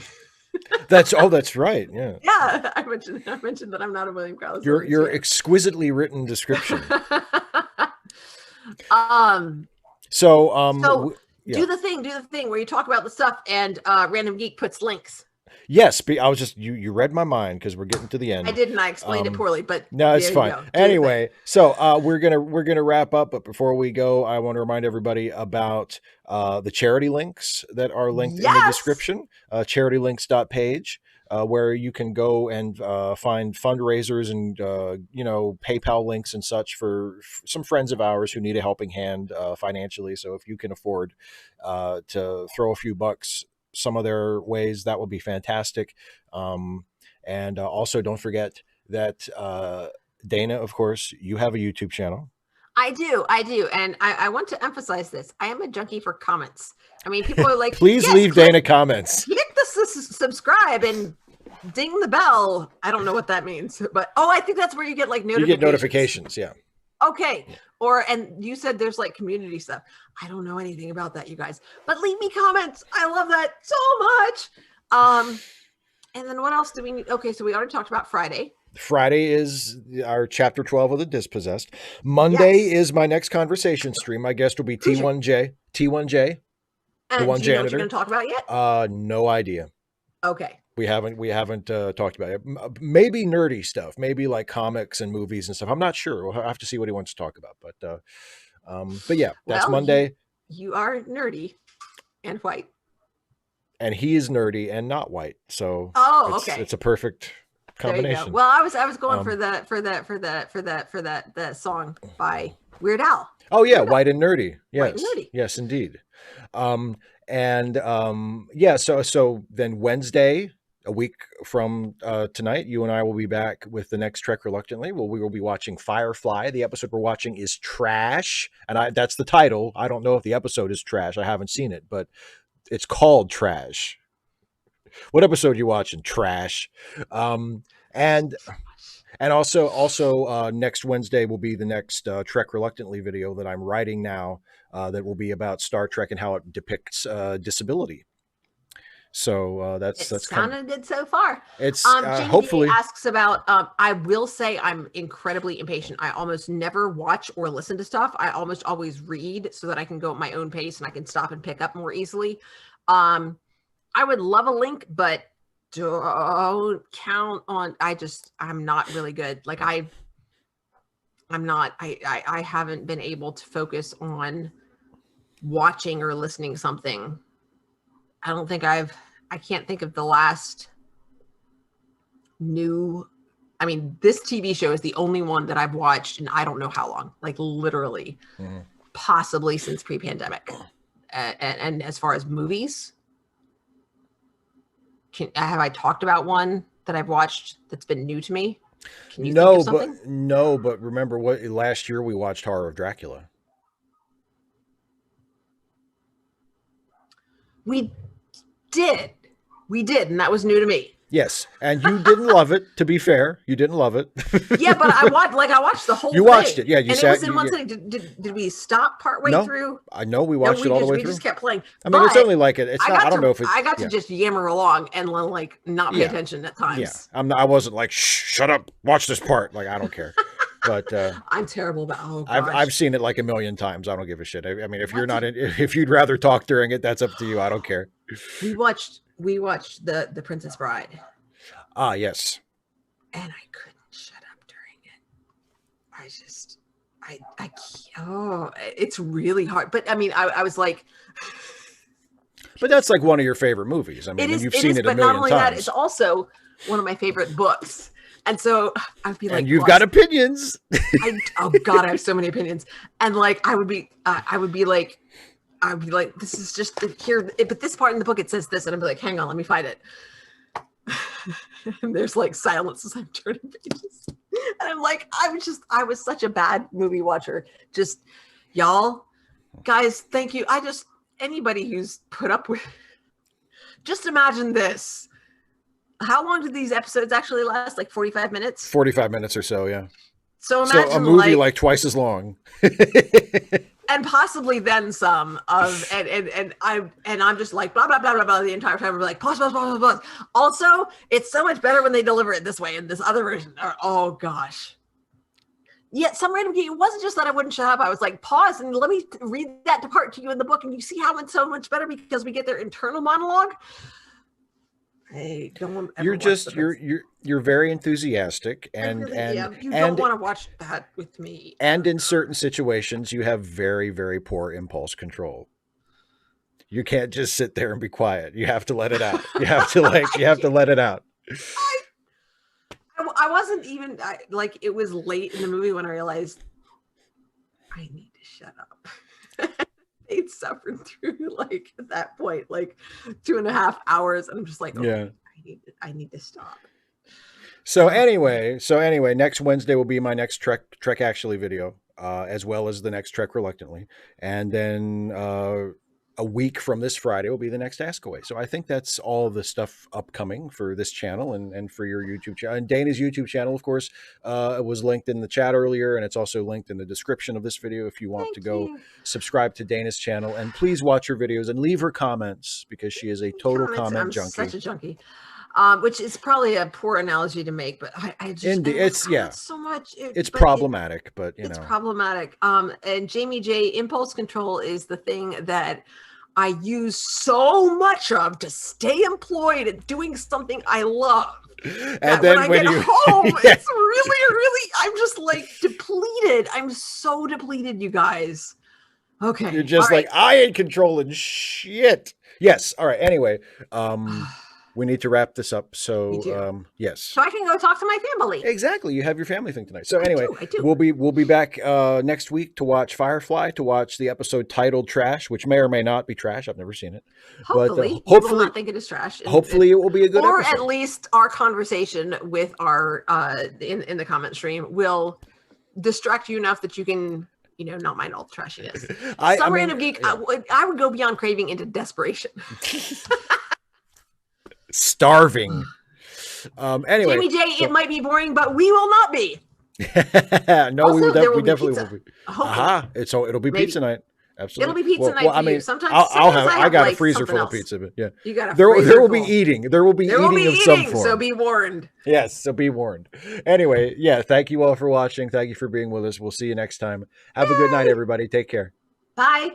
That's right. Yeah. Yeah, I mentioned that I'm not a William Carlos. Your exquisitely written description. Do the thing where you talk about the stuff and Random Geek puts links. Yes, I was just you read my mind because we're getting to the end. I didn't. I explained it poorly, but no, it's fine. Anyway, so we're gonna wrap up, but before we go, I want to remind everybody about the charity links that are linked in the description. Charitylinks.page, where you can go and find fundraisers and PayPal links and such for some friends of ours who need a helping hand financially. So if you can afford to throw a few bucks some of their ways, that would be fantastic. And also don't forget that Dana, of course, you have a YouTube channel. I do. And I want to emphasize this. I am a junkie for comments. I mean, people are like, Please yes, leave Dana comments. hit the subscribe and ding the bell. I don't know what that means, but I think that's where you get like notifications. You get notifications, yeah. Okay. And you said there's like community stuff. I don't know anything about that, you guys, but leave me comments. I love that so much. And then what else do we need? Okay, so we already talked about Friday. Friday is our chapter 12 of the Dispossessed. Monday is my next conversation stream. My guest will be T1J. T1J. And the one do you know janitor. what you're going to talk about yet? No idea. Okay. We haven't talked about it. Maybe nerdy stuff, maybe like comics and movies and stuff. I'm not sure. We'll have to see what he wants to talk about. But yeah, that's Monday. You are nerdy and white. And he is nerdy and not white. So okay. It's a perfect combination. There you go. Well, I was going for that song by Weird Al. Oh yeah, White and Nerdy. Yes. White and Nerdy. Yes, indeed. So then Wednesday, a week from tonight, you and I will be back with the next Trek Reluctantly. We will be watching Firefly. The episode we're watching is trash, and that's the title. I don't know if the episode is trash. I haven't seen it, but it's called Trash. What episode are you watching? Trash. And also next Wednesday will be the next Trek Reluctantly video that I'm writing now that will be about Star Trek and how it depicts disability. So that's sounded good so far. It's Jamie hopefully asks about. I will say I'm incredibly impatient. I almost never watch or listen to stuff. I almost always read so that I can go at my own pace and I can stop and pick up more easily. I would love a link, but don't count on. I'm not really good. Like I haven't been able to focus on watching or listening something. I don't think I can't think of the last new. I mean, this TV show is the only one that I've watched in I don't know how long, like literally, possibly since pre-pandemic. And as far as movies, have I talked about one that I've watched that's been new to me? Can you think of something? But remember what last year we watched Horror of Dracula. We did, and that was new to me. Yes, and you didn't love it. To be fair, you didn't love it. Yeah, but I watched the whole. You thing. Watched it, yeah. You and sat. It was in one sitting. Did we stop partway through? I know we watched it all the way through. We just kept playing. I mean, it's only like it. It's not. I don't know if I got to just yammer along and like not pay attention at times. Yeah, I wasn't like, shut up, watch this part. Like I don't care. But I'm terrible about. I've seen it like a million times. I don't give a shit. I mean, if you'd rather talk during it, that's up to you. I don't care. We watched the Princess Bride. Ah, yes. And I couldn't shut up during it. It's really hard. But I mean, I was like. But that's like one of your favorite movies. I mean, you've seen it a million times. But not only that, it's also one of my favorite books. And so I'd be like, and you've got opinions. Oh God, I have so many opinions. And like, I would be like, this is just here. But this part in the book, it says this. And I'd be like, hang on, let me find it. And there's like silence as I'm turning pages. And I'm like, I was such a bad movie watcher. Just y'all, guys, thank you. Anybody who's put up with, just imagine this. How long did these episodes actually last? Like 45 minutes? 45 minutes or so, yeah. So imagine a movie like twice as long. And possibly then some of and I'm just like blah blah blah blah blah the entire time. We're like pause. Also, it's so much better when they deliver it this way. And this other version, oh gosh. Yet some random it wasn't just that I wouldn't shut up. I was like, pause and let me read that part to you in the book, and you see how it's so much better because we get their internal monologue. Hey, don't you're very enthusiastic and you don't want to watch that with me. And in certain situations you have very, very poor impulse control. You can't just sit there and be quiet. You have to let it out. You have to let it out. I wasn't even it was late in the movie when I realized I need to shut up. They'd suffered through like at that point like 2.5 hours, and I'm just like, okay, I need to stop. So anyway, next Wednesday will be my next Trek Actually video, as well as the next Trek Reluctantly, and then a week from this Friday will be the next Ask Away. So I think that's all the stuff upcoming for this channel and for your YouTube channel. And Dana's YouTube channel, of course, was linked in the chat earlier, and it's also linked in the description of this video if you want to go subscribe to Dana's channel. And please watch her videos and leave her comments, because she is a total comment junkie. I'm such a junkie. Which is probably a poor analogy to make, but I just it's so much. It's problematic, but it's problematic. And Jamie J, impulse control is the thing that I use so much of to stay employed at doing something I love. And then when I get home, it's really, I'm just like depleted. I'm so depleted, you guys. Okay. You're just like, I ain't controlling shit. Yes. All right. Anyway, we need to wrap this up. So, yes. So I can go talk to my family. Exactly. You have your family thing tonight. So anyway, I do. we'll be back next week to watch Firefly, to watch the episode titled Trash, which may or may not be trash. I've never seen it. Hopefully, but, hopefully, you will not think it is trash. Hopefully it will be a good or episode. At least our conversation with our in the comment stream will distract you enough that you can, not mind all the trashiness. Random geek, yeah. I would go beyond craving into desperation. Starving. Anyway, Jamie J, it might be boring, but we will not be. No, also, we definitely will be. It'll be Maybe. pizza night. Absolutely. It'll be pizza night for you. Sometimes I got a freezer full of pizza, but yeah. You got a there will be eating. There will be eating of some form. So be warned. Yes, so be warned. Anyway, yeah, thank you all for watching. Thank you for being with us. We'll see you next time. Have a good night, everybody. Take care. Bye.